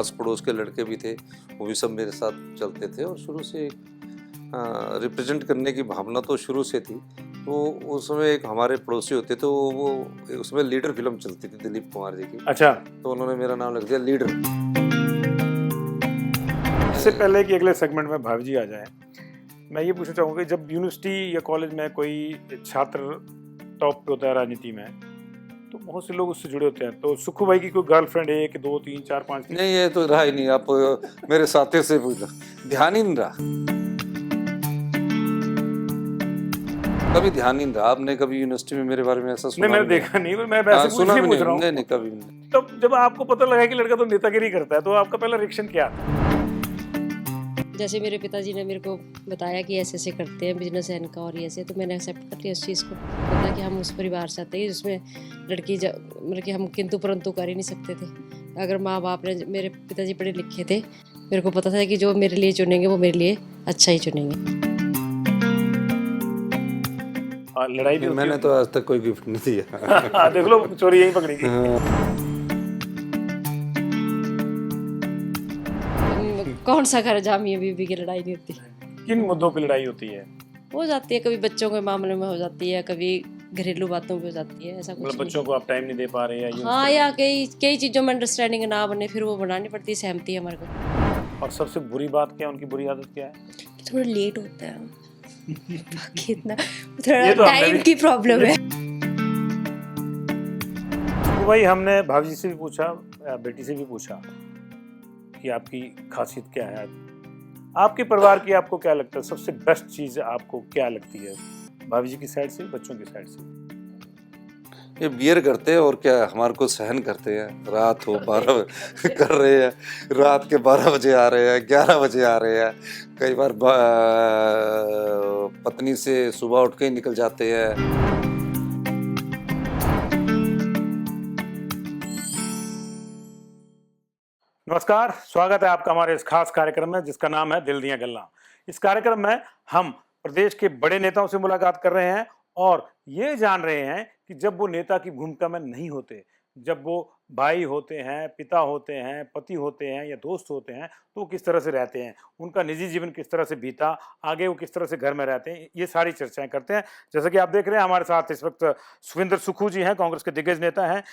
आस पड़ोस के लड़के भी थे, वो भी सब मेरे साथ चलते थे और शुरू से रिप्रेजेंट करने की भावना तो शुरू से थी। तो उस समय एक हमारे पड़ोसी होते थे, वो उसमें लीडर फिल्म चलती थी दिलीप कुमार जी की। अच्छा, तो उन्होंने मेरा नाम रख दिया लीडर। इससे पहले कि अगले सेगमेंट में भावी जी आ जाए, मैं ये पूछना चाहूँगा कि जब यूनिवर्सिटी या कॉलेज में कोई छात्र टॉप पे होता है राजनीति में, तो बहुत से लोग उससे जुड़े होते हैं। तो सुक्खू भाई की कोई गर्लफ्रेंड 1, 2, 3, 4, 5 थी? नहीं, ये तो रहा ही नहीं। आप मेरे साथी से पूछो, ध्यान ही नहीं रहा, कभी ध्यान ही नहीं रहा। आपने कभी यूनिवर्सिटी में मेरे बारे में ऐसा सुना नहीं, मैंने भी देखा नहीं, मैं वैसे सुना भी पूछ नहीं, रहा हूँ। नहीं, कभी भी नहीं। तब जब आपको पता लगा कि लड़का तो नेतागिरी करता है, तो आपका पहला रिएक्शन क्या था? जैसे मेरे पिताजी ने मेरे को बताया कि ऐसे ऐसे करते हैं बिजनेस है इनका और ये ऐसे, तो मैंने एक्सेप्ट कर लिया उस चीज़ को। पता कि हम उस परिवार से आते हैं जिसमें लड़की मतलब कि हम किंतु परंतु कर ही नहीं सकते थे। अगर माँ बाप ने, मेरे पिताजी पढ़े लिखे थे, मेरे को पता था कि जो मेरे लिए चुनेंगे वो मेरे लिए अच्छा ही चुनेंगे। लड़ाई भी होती मैंने तो आज तक कोई गिफ्ट नहीं दिया। है। देख लो, चोरी यही पकड़ेगी। कौन सा घर जहाँ मियाँ बीवी की लड़ाई नहीं होती। किन मुद्दों पे लड़ाई होती है? हो जाती है, कभी बच्चों के मामले में हो जाती है, कभी घरेलू बातों पे हो जाती है, ऐसा कुछ मतलब नहीं। बच्चों को आप टाइम नहीं दे पा रहे हैं हाँ, या कई चीज़ों में अंडरस्टैंडिंग ना बने, फिर वो बनानी पड़ती है, सहमति हमारे को। और सबसे बुरी बात क्या है, उनकी बुरी आदत क्या है? थोड़ा लेट होता है। बाकी इतना थोड़ा ये तो हमने टाइम भी- की प्रॉब्लम है। तो भाई हमने भाभी जी से भी पूछा, बेटी से भी पूछा कि आपकी खासियत क्या है, आपके परिवार की आपको क्या लगता है, सबसे बेस्ट चीज आपको क्या लगती है, भाभी जी की साइड से, बच्चों की साइड से? ये बियर करते हैं और क्या हमारे को सहन करते हैं। रात हो 12 कर रहे हैं, रात के 12 बजे आ रहे हैं, 11 बजे आ रहे हैं, कई बार पत्नी से सुबह उठ के ही निकल जाते हैं। नमस्कार, स्वागत है आपका हमारे इस खास कार्यक्रम में जिसका नाम है दिल दियां गल्लां। इस कार्यक्रम में हम प्रदेश के बड़े नेताओं से मुलाकात कर रहे हैं और ये जान रहे हैं कि जब वो नेता की भूमिका में नहीं होते, जब वो भाई होते हैं, पिता होते हैं, पति होते हैं या दोस्त होते हैं, तो वो किस तरह से रहते हैं, उनका निजी जीवन किस तरह से बीता, आगे वो किस तरह से घर में रहते हैं, ये सारी चर्चाएं करते हैं। जैसा कि आप देख रहे हैं, हमारे साथ इस वक्त सुखविंदर सुक्खू जी हैं, कांग्रेस के दिग्गज नेता हैं,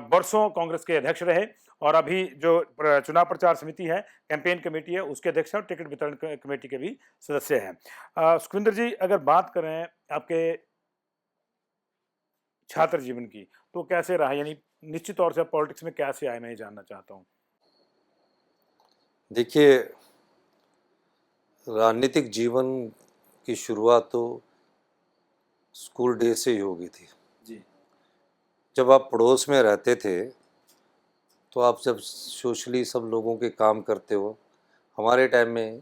बरसों कांग्रेस के अध्यक्ष रहे और अभी जो चुनाव प्रचार समिति है, कैंपेन कमेटी है, उसके अध्यक्ष और टिकट वितरण कमेटी के भी सदस्य हैं। सुखविंदर जी, अगर बात करें आपके छात्र जीवन की, तो कैसे रहा, यानी निश्चित तौर से पॉलिटिक्स में कैसे आए, मैं ये जानना चाहता हूँ। देखिए, राजनीतिक जीवन की शुरुआत तो स्कूल डे से ही हो गई थी। जी। जब आप पड़ोस में रहते थे तो आप जब सोशली सब लोगों के काम करते हो, हमारे टाइम में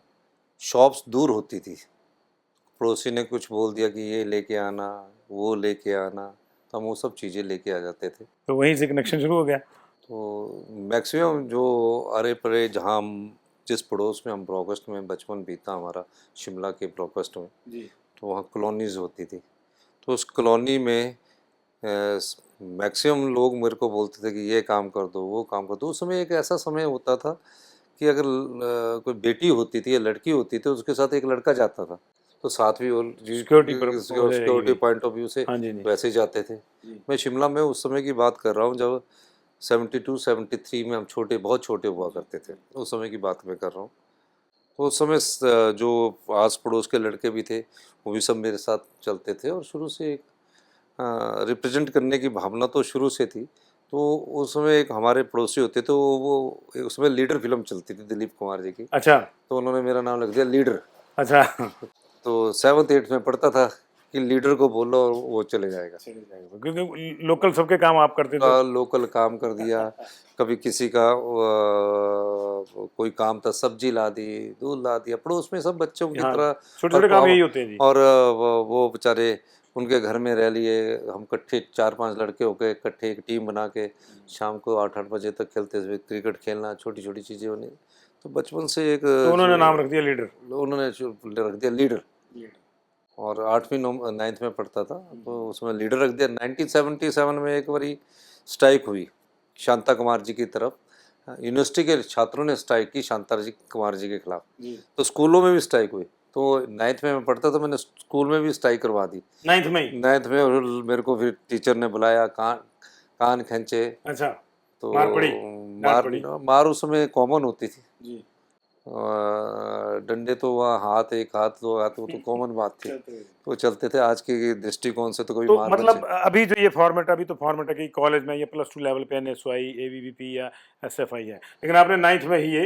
शॉप्स दूर होती थी, पड़ोसी ने कुछ बोल दिया कि ये लेके आना, वो लेके आना, तो हम वो सब चीज़ें लेके आ जाते थे। तो वहीं से कनेक्शन शुरू हो गया। तो मैक्सिमम जो अरे परे जहाँ हम जिस पड़ोस में हम ब्रॉकस्ट में बचपन बीता हमारा, शिमला के ब्रॉकस्ट में, जी। तो वहाँ कॉलोनीज होती थी। तो उस कॉलोनी में मैक्सिमम लोग मेरे को बोलते थे कि ये काम कर दो, वो काम कर दो। उस समय एक ऐसा समय होता था कि अगर कोई बेटी होती थी या लड़की होती थी, उसके साथ एक लड़का जाता था, तो साथ भी वो सिक्योरिटी पॉइंट ऑफ व्यू से हाँ जी, वैसे ही जाते थे। मैं शिमला में उस समय की बात कर रहा हूँ, जब 72-73 में हम बहुत छोटे हुआ करते थे, उस समय की बात मैं कर रहा हूँ। तो उस समय जो आस पड़ोस के लड़के भी थे, वो भी सब मेरे साथ चलते थे और शुरू से एक रिप्रेजेंट करने की भावना तो शुरू से थी। तो उस समय एक हमारे पड़ोसी होते थे, वो उसमें लीडर फिल्म चलती थी दिलीप कुमार जी की। अच्छा। तो उन्होंने मेरा नाम रख दिया लीडर। अच्छा। तो 7th-8th में पढ़ता था कि लीडर को बोलो और वो चले जाएगा। क्योंकि लोकल सबके काम आप करते थे। लोकल काम कर दिया, कभी किसी का कोई काम था, सब्जी ला दी, दूध ला दिया, पड़ोस में सब बच्चों की हाँ, तरह। छोटे-छोटे काम यही होते हैं जी। और वो बेचारे उनके घर में रह लिए, हम इकट्ठे 4-5 लड़के होके इकट्ठे एक टीम बना के शाम को 8-8 बजे तक खेलते थे, क्रिकेट खेलना, छोटी छोटी चीज़ें होनी। तो बचपन से एक तो उन्होंने नाम रख दिया लीडर। उन्होंने रख दिया लीडर। और 8वीं-9th में पढ़ता था, तो उसमें लीडर रख दिया। 1977 में एक बारी स्ट्राइक हुई शांता कुमार जी की तरफ, यूनिवर्सिटी के छात्रों ने स्ट्राइक की शांता जी कुमार जी के खिलाफ, जी। तो स्कूलों में भी स्ट्राइक हुई। तो 9th में मैं पढ़ता तो मैंने स्कूल में भी स्ट्राइक करवा दी 9th में ही? 9th में, और मेरे को फिर टीचर ने बुलाया, कान कान खींचे, अच्छा, तो मार पड़ी, डांट मार पड़ी। मार उस समय कॉमन होती थी। जी। डंडे तो वहाँ हाथ, एक हाथ, दो हाथ, वो तो कॉमन बात थी, तो चलते थे। आज के दृष्टिकोण से तो कोई तो मार मतलब बचे। अभी जो ये फॉर्मेट, अभी तो फॉर्मेट है कि कॉलेज में ये +2 लेवल पे एनएसवाई, एबीवीपी या एसएफआई है, लेकिन आपने 9th में ही ये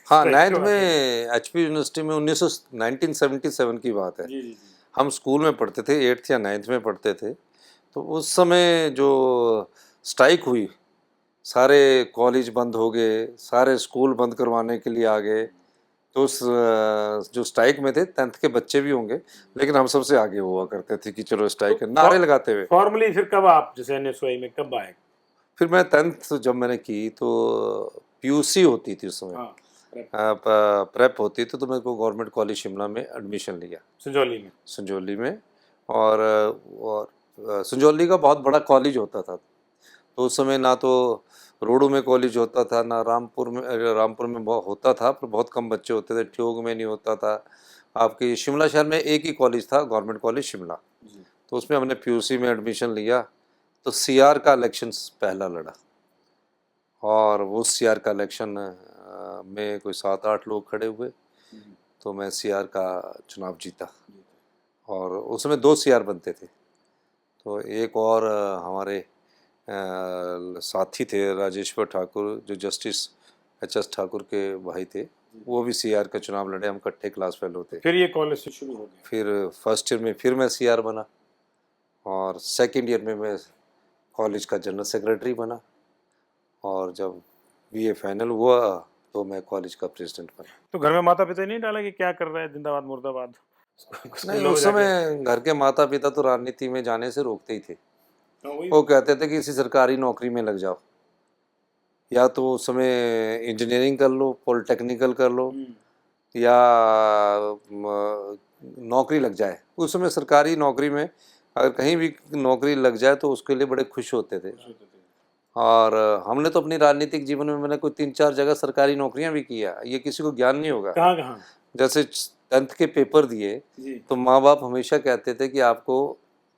हाँ, स्ट्राइक 9th करवा दिया। में एचपी यूनिवर्सिटी में 1977 की बात है। जी जी जी। हम स्कूल में पढ़ते थे, 8th या 9th में पढ़ते थे, तो उस समय जो स्ट्राइक हुई, सारे कॉलेज बंद हो गए, सारे स्कूल बंद करवाने के लिए आ गए। तो उस जो स्ट्राइक में थे 10th के बच्चे भी होंगे, लेकिन हम सबसे आगे हुआ करते थे कि चलो स्ट्राइक तो है, नारे लगाते हुए। फॉर्मली फिर कब आप जैसे एनएसवाई में कब आए? फिर मैं 10th जब मैंने की तो पीयूसी होती थी उस समय, हाँ, प्रेप होती थी, तो मेरे को गवर्नमेंट कॉलेज शिमला में एडमिशन लिया, संजौली में। संजौली में। और संजौली का बहुत बड़ा कॉलेज होता था, तो उस समय ना तो रोडू में कॉलेज होता था, ना रामपुर में बहुत होता था, पर बहुत कम बच्चे होते थे। ठियोग में नहीं होता था। आपके शिमला शहर में एक ही कॉलेज था, गवर्नमेंट कॉलेज शिमला, तो उसमें हमने पीयूसी में एडमिशन लिया। तो सीआर का इलेक्शन पहला लड़ा, और वो सीआर का इलेक्शन में कोई 7-8 लोग खड़े हुए, तो मैं सीआर का चुनाव जीता। और उसमें 2 सीआर बनते थे, तो एक और हमारे साथी थे राजेश्वर ठाकुर, जो जस्टिस एच.एस. ठाकुर के भाई थे, वो भी सीआर का चुनाव लड़े। हम इकट्ठे क्लास फेलो थे। फिर ये कॉलेज से शुरू हो गया। फिर फर्स्ट ईयर में फिर मैं सीआर बना, और सेकंड ईयर में मैं कॉलेज का जनरल सेक्रेटरी बना, और जब बीए फाइनल हुआ तो मैं कॉलेज का प्रेसिडेंट बना। तो घर में माता पिता नहीं डाला कि क्या कर रहा है, जिंदाबाद मुर्दाबाद? नहीं, स्कूलों में उस जाके? समय घर के माता पिता तो राजनीति में जाने से रोकते ही थे। हाँ, वही। वो कहते थे कि किसी सरकारी नौकरी में लग जाओ, या तो उस समय इंजीनियरिंग कर लो, पॉलिटेक्निकल कर लो, या नौकरी लग जाए। उस समय सरकारी नौकरी में अगर कहीं भी नौकरी लग जाए तो उसके लिए बड़े खुश होते थे। और हमने तो अपनी राजनीतिक जीवन में, मैंने कोई 3-4 जगह सरकारी नौकरियां भी किया, ये किसी को ज्ञान नहीं होगा। कहाँ कहाँ? जैसे 10th के पेपर दिए, जी। तो माँ बाप हमेशा कहते थे कि आपको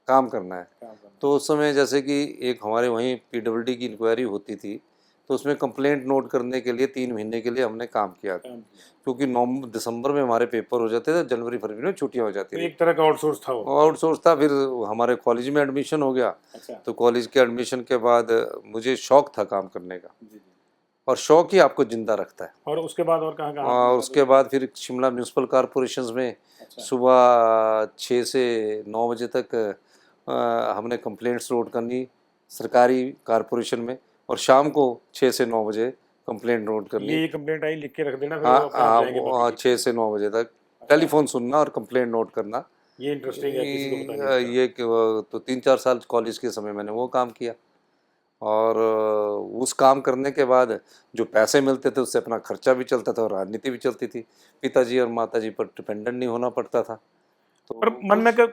काम करना है। तो उस समय जैसे कि एक हमारे वहीं पीडब्ल्यूडी की इंक्वायरी होती थी, तो उसमें कंप्लेंट नोट करने के लिए 3 महीने के लिए हमने काम किया था, क्योंकि नवंबर दिसंबर में हमारे पेपर हो जाते थे, जनवरी फरवरी में छुट्टियां हो जाती तो थी। एक तरह का आउटसोर्स था वो। आउटसोर्स था। फिर हमारे कॉलेज में एडमिशन हो गया। अच्छा। तो कॉलेज के एडमिशन के बाद मुझे शौक था काम करने का, और शौक ही आपको जिंदा रखता है। और उसके बाद और कहाँ कहाँ? और उसके बाद फिर शिमला म्यूनसिपल कॉरपोरेशन में सुबह 6 से 9 बजे तक हमने कंप्लेंट्स नोट करनी सरकारी कॉरपोरेशन में, और शाम को 6 से 9 बजे कंप्लेंट नोट करनी। ये कंप्लेंट आई, लिख के रख देना, फिर हाँ वो अपने आप जाएंगे हाँ, बाकी 6 से 9 बजे तक टेलीफोन सुनना और कंप्लेंट नोट करना। ये इंटरेस्टिंग है, किसी को पता नहीं ये तो 3-4 साल कॉलेज के समय मैंने वो काम किया, और उस काम करने के बाद जो पैसे मिलते थे उससे अपना खर्चा भी चलता था और राजनीति भी चलती थी। पिताजी और माताजी पर डिपेंडेंट नहीं होना पड़ता था। तो पर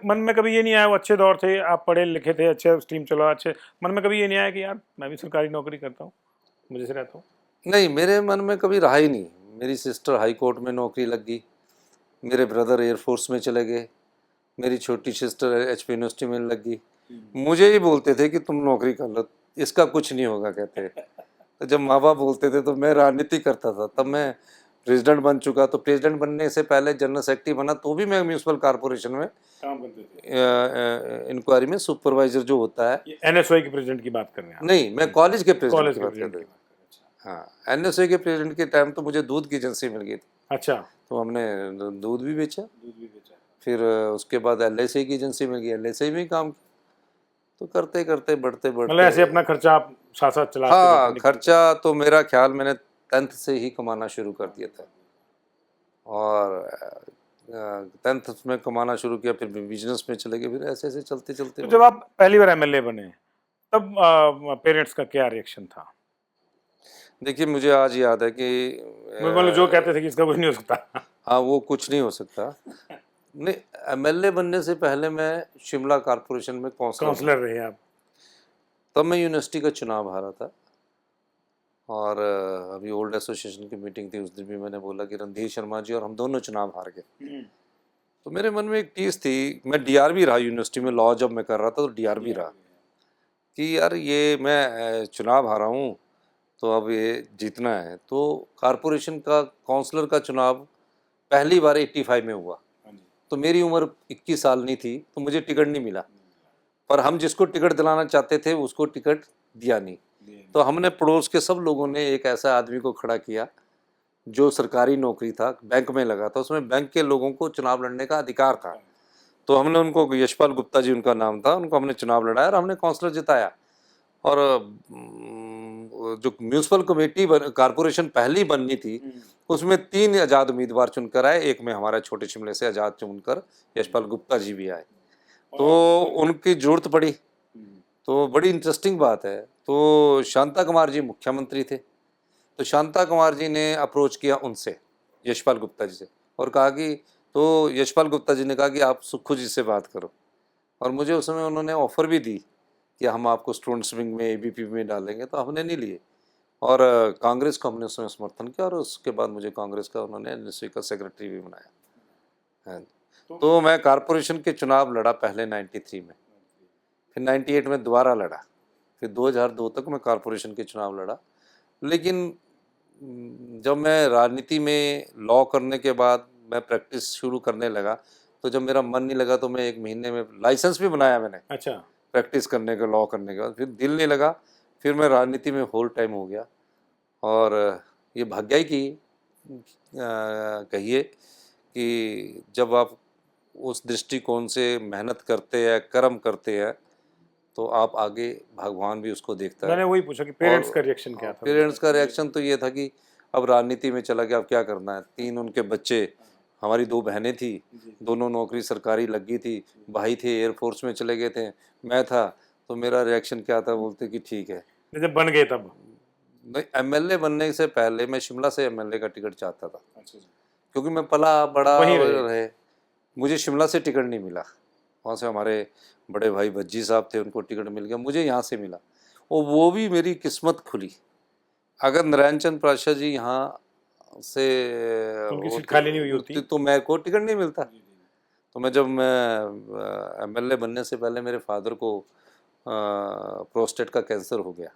मन में कभी ये नहीं आया, वो अच्छे दौर थे, आप पढ़े लिखे थे, अच्छे स्ट्रीम चला, अच्छे, मन में कभी ये नहीं आया कि यार मैं भी सरकारी नौकरी करता हूँ, मुझे से रहता हूँ? नहीं, मेरे मन में कभी रहा ही नहीं। मेरी सिस्टर हाई कोर्ट में नौकरी लग गई, मेरे ब्रदर एयरफोर्स में चले गए, मेरी छोटी सिस्टर एचपी यूनिवर्सिटी में लग गई। मुझे ही बोलते थे कि तुम नौकरी कर लो, इसका कुछ नहीं होगा कहते। तो जब माँ बाप बोलते थे तो मैं राजनीति करता था। तब मैं प्रेसिडेंट बन चुका, तो प्रेसिडेंट बनने से पहले जनरल सेक्रेटरी बना, तो भी मैं म्यूनसिपल कॉरपोरेशन में काम करते थे। इंक्वायरी में सुपरवाइजर जो होता है। एनएसवाई के प्रेसिडेंट की बात कर रहे हैं आप? नहीं, मैं कॉलेज के प्रेसिडेंट कॉलेज की के बात कर प्रेसिडेंट रहा की हूँ। बात कर रहे हैं। हाँ, एनएसए के प्रेसिडेंट के टाइम तो मुझे दूध की एजेंसी मिल गई थी, अच्छा। तो हमने दूध भी बेचा। दूध भी बेचा। फिर उसके बाद एलआईसी की एजेंसी मिल गई, एलआईसी में काम किया। तो करते करते बढ़ते मतलब ऐसे अपना खर्चा आप साथ साथ चलाते हाँ, रहते? खर्चा तो मेरा ख्याल मैंने 10th से ही कमाना शुरू कर दिया था, और 10th में कमाना शुरू किया, फिर बिजनेस में चले गए, फिर ऐसे ऐसे चलते चलते। तो जब आप पहली बार एमएलए बने तब पेरेंट्स का क्या रिएक्शन था? देखिए, मुझे आज याद है कि मतलब जो कहते थे कि इसका कुछ नहीं हो सकता। हाँ, वो कुछ नहीं हो सकता। नहीं, एमएलए बनने से पहले मैं शिमला कॉरपोरेशन में काउंसलर काउंसलर रहे आप? तब मैं यूनिवर्सिटी का चुनाव हारा था, और अभी ओल्ड एसोसिएशन की मीटिंग थी, उस दिन भी मैंने बोला कि रणधीर शर्मा जी और हम दोनों चुनाव हार गए। तो मेरे मन में एक चीज़ थी, मैं डीआरबी रहा यूनिवर्सिटी में, लॉ जब मैं कर रहा था तो डीआरबी रहा, कि यार ये मैं चुनाव हारा हूँ तो अब ये जीतना है। तो कारपोरेशन का काउंसलर का चुनाव पहली बार 85 में हुआ, तो मेरी उम्र 21 साल नहीं थी, तो मुझे टिकट नहीं मिला। पर हम जिसको टिकट दिलाना चाहते थे उसको टिकट दिया नहीं। तो हमने पड़ोस के सब लोगों ने एक ऐसा आदमी को खड़ा किया जो सरकारी नौकरी था, बैंक में लगा था, उसमें बैंक के लोगों को चुनाव लड़ने का अधिकार था। तो हमने उनको, यशपाल गुप्ता जी उनका नाम था, उनको हमने चुनाव लड़ाया और हमने काउंसलर जिताया। और जो म्यूनसिपल कमेटी कारपोरेशन पहली बननी थी उसमें 3 आज़ाद उम्मीदवार चुनकर आए, एक में हमारा छोटे शिमले से आज़ाद चुनकर यशपाल गुप्ता जी भी आए। तो उनकी जरूरत पड़ी, तो बड़ी इंटरेस्टिंग बात है। तो शांता कुमार जी मुख्यमंत्री थे, तो शांता कुमार जी ने अप्रोच किया उनसे, यशपाल गुप्ता जी से, और कहा कि, तो यशपाल गुप्ता जी ने कहा कि आप सुक्खू जी से बात करो। और मुझे उस समय उन्होंने ऑफ़र भी दी कि हम आपको स्टूडेंट्स विंग में, एबीपी में डालेंगे, तो हमने नहीं लिए। और कांग्रेस को हमने उसमें समर्थन किया और उसके बाद मुझे कांग्रेस का उन्होंने एनएसयू का सेक्रेटरी भी बनाया है। तो मैं कारपोरेशन के चुनाव लड़ा पहले 93 में, फिर 98 में दोबारा लड़ा, फिर 2002 तक मैं कारपोरेशन के चुनाव लड़ा। लेकिन जब मैं राजनीति में लॉ करने के बाद मैं प्रैक्टिस शुरू करने लगा, तो जब मेरा मन नहीं लगा तो मैं 1 महीने में लाइसेंस भी बनाया मैंने, अच्छा, प्रैक्टिस करने का, लॉ करने के बाद। फिर दिल नहीं लगा, फिर मैं राजनीति में होल टाइम हो गया। और ये भाग्य की कहिए कि जब आप उस दृष्टिकोण से मेहनत करते हैं, कर्म करते हैं, तो आप आगे, भगवान भी उसको देखता है। मैंने वही पूछा कि पेरेंट्स और का रिएक्शन क्या था? पेरेंट्स का रिएक्शन तो ये था कि अब राजनीति में चला गया, अब क्या करना है। 3 उनके बच्चे, हमारी 2 बहनें थी, दोनों नौकरी सरकारी लगी थी, भाई थे एयरफोर्स में चले गए थे, मैं था। तो मेरा रिएक्शन क्या था, बोलते कि ठीक है। जब बन गए तब? नहीं, एमएलए बनने से पहले मैं शिमला से एमएलए का टिकट चाहता था, क्योंकि मैं पला बड़ा वहीं रहे। रहे। मुझे शिमला से टिकट नहीं मिला, वहाँ से हमारे बड़े भाई भज्जी साहब थे, उनको टिकट मिल गया, मुझे यहाँ से मिला। और वो भी मेरी किस्मत खुली। अगर नारायण चंद पातशाह जी यहाँ से उनकी सीट होते- खाली नहीं हुई होती? तो मेरे को टिकट नहीं मिलता। तो मैं एमएलए बनने से पहले मेरे फादर को प्रोस्टेट का कैंसर हो गया।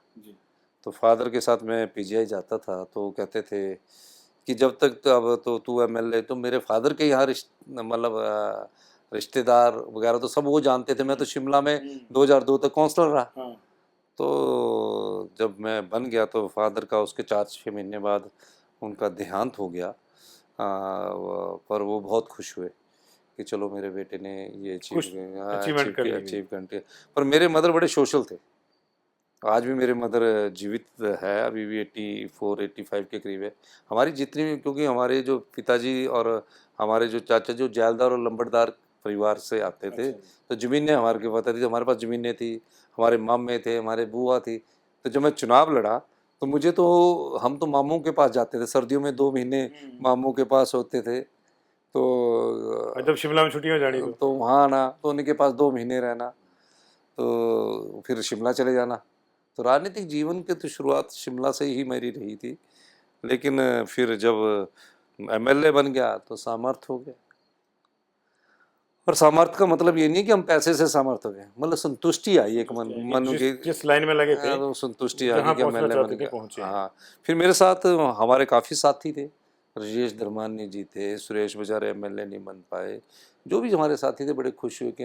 तो फादर के साथ मैं पीजीआई जाता था, तो वो कहते थे कि जब तक तो अब तो तू एमएलए, तो मेरे फादर के यहाँ मतलब रिश्तेदार वगैरह तो सब वो जानते थे। मैं तो शिमला में 2002 तक काउंसलर रहा। तो जब मैं बन गया तो फादर का उसके 4-6 महीने बाद उनका देहांत हो गया। पर वो बहुत खुश हुए कि चलो मेरे बेटे ने ये achievement कर ली। अचीव किया। पर मेरे मदर बड़े सोशल थे। आज भी मेरे मदर जीवित है, अभी भी 84-85 के करीब है। हमारी जितनी भी, क्योंकि हमारे जो पिताजी और हमारे जो चाचा जो जैलदार और लंबड़दार परिवार से आते थे, तो ज़मीनें हमारे के पता थी, तो हमारे पास ज़मीनें थी, हमारे मामे थे, हमारे बुआ थी। तो जब मैं चुनाव लड़ा तो मुझे तो, हम तो मामों के पास जाते थे, सर्दियों में 2 महीने मामों के पास होते थे। तो और जब शिमला में छुट्टियां हो जानी तो वहाँ आना, तो उनके पास 2 महीने रहना, तो फिर शिमला चले जाना। तो राजनीतिक जीवन की तो शुरुआत शिमला से ही मेरी रही थी। लेकिन फिर जब एमएलए बन गया तो सामर्थ्य हो गया। और सामर्थ्य का मतलब ये नहीं कि हम पैसे से सामर्थ्य हो गए, मतलब संतुष्टि आई एक मन की, जिस लाइन में लगे थे, तो संतुष्टि आ जहाँ गई कि पहुंचना एमएलए चाहते बन थे, पहुंचे। गया। हाँ, फिर मेरे साथ हमारे काफ़ी साथी थे, राजेश धर्मानी जी थे, सुरेश बेचारे एमएलए नहीं बन पाए। जो भी हमारे साथी थे बड़े खुश हुए कि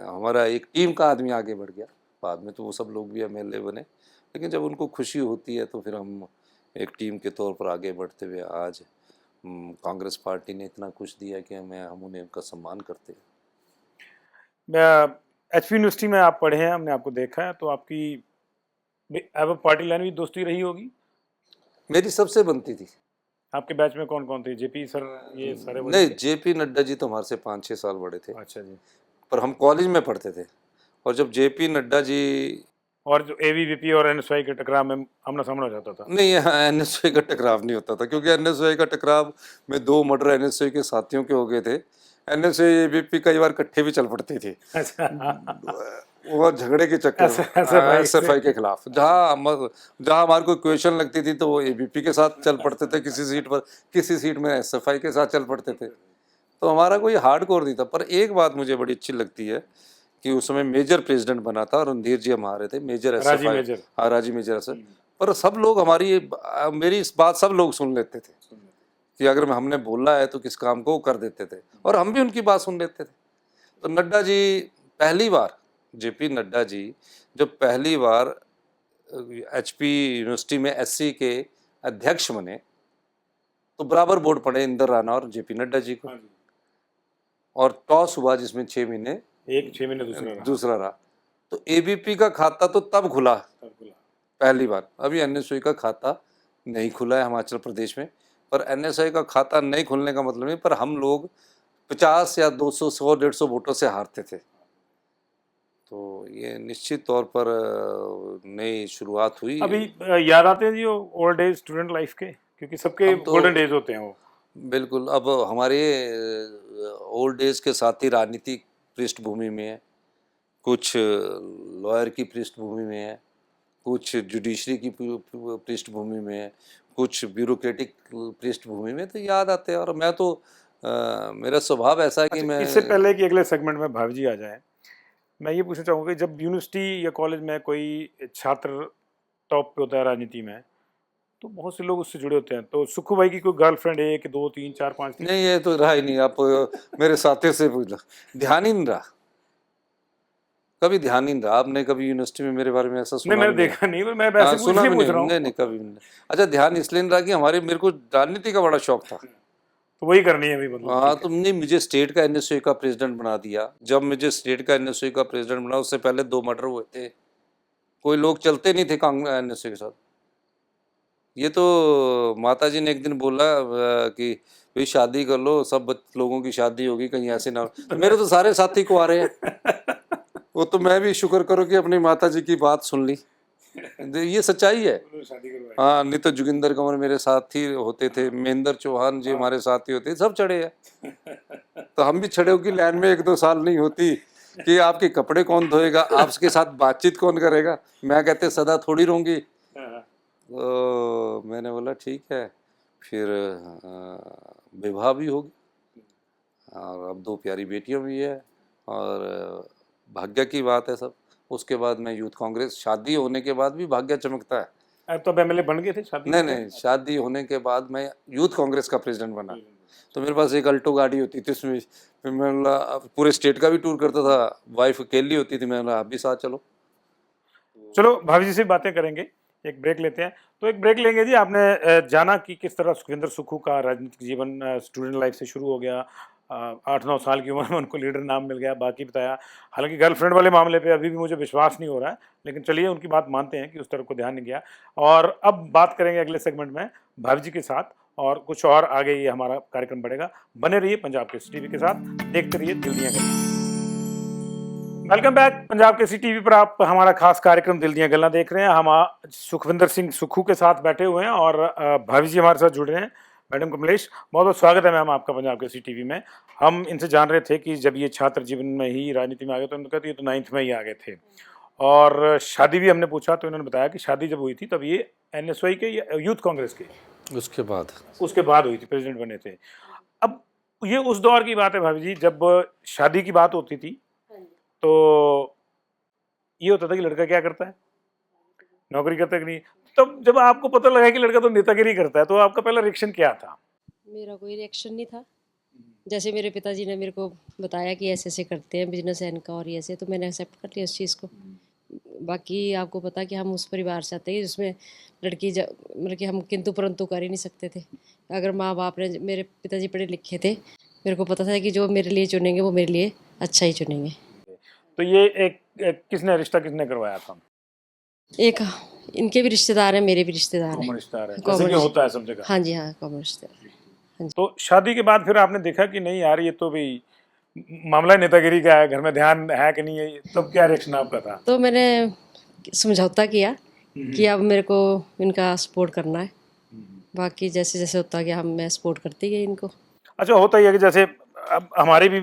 हमारा एक टीम का आदमी आगे बढ़ गया। बाद में तो वो सब लोग भी एमएलए बने, लेकिन जब उनको खुशी होती है तो फिर हम एक टीम के तौर पर आगे बढ़ते हुए आज कांग्रेस पार्टी ने इतना कुछ दिया कि हम उन्हें उनका सम्मान करते हैं। एचपी यूनिवर्सिटी में आप पढ़े हैं, हमने आपको देखा है, तो आपकी अब पार्टी लाइन भी दोस्ती रही होगी? मेरी सबसे बनती थी। आपके बैच में कौन कौन थे? जेपी सर, ये सारे बड़े नहीं, थे? जेपी नड्डा जी तो हमारे से 5-6 साल बड़े थे, अच्छा जी। पर हम कॉलेज में पढ़ते थे। और जब जेपी नड्डा जी, और जो एबीवीपी और एनएसवाई के टकराव में आमना सामना हो जाता था? नहीं, एनएसयू का टकराव नहीं होता था, क्योंकि एनएसयू का टकराव में 2 मर्डर एनएसयू के साथियों के हो गए थे। एनएसए एबीपी कई बार इकट्ठे भी चल पड़ती थी अच्छा वो झगड़े के चक्कर में एसएफआई के खिलाफ। जहां हमारे को क्वेश्चन लगती थी तो वो एबीपी के साथ चल पड़ते थे किसी सीट पर, किसी सीट में एसएफआई के साथ चल पड़ते थे। तो हमारा कोई हार्ड कोर नहीं था। पर एक बात मुझे बड़ी अच्छी लगती है कि उस समय मेजर प्रेसिडेंट बना था रणधीर जी हमारे थे, मेजर राजी एसएफआई, मेजर। हाँ राजी मेजर एसएफ। पर सब लोग मेरी इस बात सब लोग सुन लेते थे कि अगर हमने बोला है तो किस काम को वो कर देते थे, और हम भी उनकी बात सुन लेते थे। तो नड्डा जी पहली बार, जेपी नड्डा जी जब पहली बार एचपी यूनिवर्सिटी में एससी के अध्यक्ष बने तो बराबर वोट पड़े इंदर राणा और जेपी नड्डा जी को, और टॉस हुआ जिसमें 6 महीने एक 6 महीने दूसरा रहा। तो एबीपी का खाता तो तब खुला पहली बार। अभी एनएसयूआई का खाता नहीं खुला है हिमाचल प्रदेश में। पर एनएसयूआई का खाता नहीं खुलने का मतलब नहीं, पर हम लोग 50 या 200 100 150 वोटों से हारते थे। तो ये निश्चित तौर पर नई शुरुआत हुई। अभी याद आते हैं जी वो ओल्ड एज स्टूडेंट लाइफ के, क्योंकि सबके गोल्डन डेज होते हैं वो। बिल्कुल। अब हमारे ओल्ड एज के साथ ही राजनीतिक पृष्ठभूमि में है, कुछ लॉयर की पृष्ठभूमि में है, कुछ जुडिशरी की पृष्ठभूमि में है, कुछ ब्यूरोक्रेटिक पृष्ठभूमि में, तो याद आते हैं। और मैं तो मेरा स्वभाव ऐसा है कि मैं इससे पहले कि अगले सेगमेंट में भावी जी आ जाए, मैं ये पूछना चाहूँगा कि जब यूनिवर्सिटी या कॉलेज में कोई छात्र टॉप पे होता है राजनीति में, तो बहुत से लोग उससे जुड़े होते हैं। तो सुक्खू भाई की कोई गर्लफ्रेंड 1 2 3 4 5 थी? नहीं, ये तो रहा ही नहीं। आप मेरे साथी से पूछ लो, ध्यान ही नहीं रहा, कभी ध्यान ही नहीं रहा। आपने कभी यूनिवर्सिटी में मेरे बारे में ऐसा सुना? नहीं, मैंने देखा नहीं, मैं वैसे सुना भी पूछ रहा हूँ। नहीं, कभी नहीं। अच्छा, ध्यान इसलिए नहीं रहा कि मेरे को राजनीति का बड़ा शौक था, तो वही करनी है अभी मतलब। हाँ। तुमने मुझे स्टेट का एनएसयूआई का प्रेसिडेंट बना दिया। जब मुझे स्टेट का एनएसयूआई का प्रेसिडेंट बना, उससे पहले 2 मर्डर हुए थे, कोई लोग चलते नहीं थे एनएसयूआई के साथ। ये तो माता जी ने एक दिन बोला कि भाई शादी कर लो, सब लोगों की शादी होगी, कहीं ऐसे ना हो। मेरे तो सारे साथी को आ रहे हैं। वो तो मैं भी शुक्र करूँ कि अपनी माता जी की बात सुन ली। ये सच्चाई है। हाँ, नहीं तो जोगिंदर कंवर मेरे साथी होते थे, महेंद्र चौहान जी हमारे साथी होते, सब चढ़े हैं। तो हम भी छड़े की लाइन में 1 2 साल नहीं होती कि आपके कपड़े कौन धोएगा, आपके साथ बातचीत कौन करेगा। मैं कहते सदा थोड़ी रहूंगी। तो मैंने बोला ठीक है। फिर विवाह भी होगी, और अब 2 प्यारी बेटियां भी है, और भाग्य की बात है सब। उसके बाद मैं यूथ कांग्रेस, शादी होने के बाद भी भाग्य चमकता है। तो अब एमएलए बन गए थे शादी? नहीं, शादी होने के बाद मैं यूथ कांग्रेस का प्रेसिडेंट बना। तो मेरे पास एक अल्टो गाड़ी होती थी, उसमें मैं पूरे स्टेट का भी टूर करता था। वाइफ अकेली होती थी, मैंने आप भी साथ चलो। चलो भाभी जी से बातें करेंगे, एक ब्रेक लेते हैं। तो एक ब्रेक लेंगे जी। आपने जाना कि किस तरह सुखविंदर सुक्खू का राजनीतिक जीवन स्टूडेंट लाइफ से शुरू हो गया, 8-9 साल की उम्र में उनको लीडर नाम मिल गया, बाकी बताया। हालांकि गर्लफ्रेंड वाले मामले पे अभी भी मुझे विश्वास नहीं हो रहा है, लेकिन चलिए उनकी बात मानते हैं कि उस तरफ को ध्यान नहीं गया। और अब बात करेंगे अगले सेगमेंट में भाभी जी के साथ, और कुछ और आगे ये हमारा कार्यक्रम बढ़ेगा। बने रहिए पंजाब केसरी टीवी के साथ, देखते रहिए दिल दियां गल्लां। Welcome back. Punjab Kesari TV पर आप हमारा खास कार्यक्रम दिल दियां गल्लां देख रहे हैं। हम सुखविंदर सिंह सुक्खू के साथ बैठे हुए हैं और भाभी जी हमारे साथ जुड़ रहे हैं। मैडम कमलेश, बहुत बहुत स्वागत है मैम आपका पंजाब केसरी टीवी में। हम इनसे जान रहे थे कि जब ये छात्र जीवन में ही राजनीति में आ गए, तो उन्होंने कहा ये तो 9th में ही आ गए थे, और शादी भी हमने पूछा तो इन्होंने बताया कि शादी जब हुई थी तब ये एनएसयूआई के या यूथ कांग्रेस के उसके बाद हुई थी, प्रेसिडेंट बने थे। अब ये उस दौर की बात है भाभी जी, जब शादी की बात होती थी तो ये होता था कि लड़का क्या करता है, नौकरी करता है कि नहीं। तब जब आपको पता लगा कि लड़का तो नेतागिरी करता है, तो आपका पहला रिएक्शन क्या था? मेरा कोई रिएक्शन नहीं था। जैसे मेरे पिताजी ने मेरे को बताया कि ऐसे ऐसे करते हैं बिजनेस है इनका और ऐसे, तो मैंने एक्सेप्ट कर लिया उस चीज़ को। बाकी आपको पता कि हम उस परिवार से आते हैं जिसमें लड़की मतलब कि हम किंतु परंतु कर ही नहीं सकते थे। अगर माँ बाप ने, मेरे पिताजी पढ़े लिखे थे, मेरे को पता था कि जो मेरे लिए चुनेंगे वो मेरे लिए अच्छा ही चुनेंगे। तो ये एक रिश्ता किसने करवाया था? एक इनके भी रिश्तेदार हैं, मेरे भी रिश्तेदार हैं। कॉमन रिश्तेदार है, जैसे कि होता है सब जगह। हाँ जी, हाँ, कॉमन रिश्तेदार। तो शादी के बाद फिर आपने देखा कि नहीं यार ये तो भाई मामला नेतागिरी का है, घर में ध्यान है कि नहीं है, तब क्या रिएक्शन आपका था? तो मैंने समझौता किया कि अब मेरे को इनका सपोर्ट करना है। बाकी जैसे जैसे होता गया मैं सपोर्ट करती गई इनको। अच्छा, होता ही है कि जैसे अब हमारी भी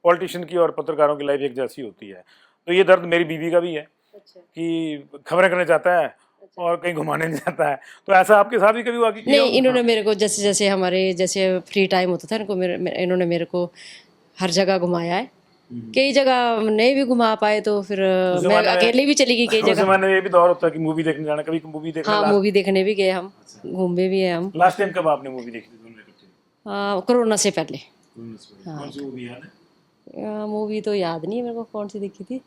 पॉलिटिशियन की और पत्रकारों की लाइफ एक जैसी होती है, तो ये दर्द मेरी बीवी का भी है कि खबरें करने जाता है और कहीं घुमाने नहीं जाता है। तो ऐसा आपके साथ भी कभी हुआ कि किया नहीं, हो? इन्होंने मेरे को जैसे जैसे हमारे जैसे फ्री टाइम होता था इनको इन्होंने मेरे को हर जगह घुमाया है। कई जगह नहीं भी घुमा पाए तो फिर उस मैं जमाने में- अकेले भी चली गई कई उस जगह। जमाने में ये भी दौर होता है कि मूवी देखने जाना, कभी मूवी देखने हाँ, मूवी देखने भी गए हम, घूमे भी हैं हम। लास्ट टाइम कब आपने मूवी देखी थी दोनों इकट्ठे? कोरोना से पहले। कौन सी मूवी याद है? मूवी तो याद नहीं है मेरे को कौन सी देखी थी।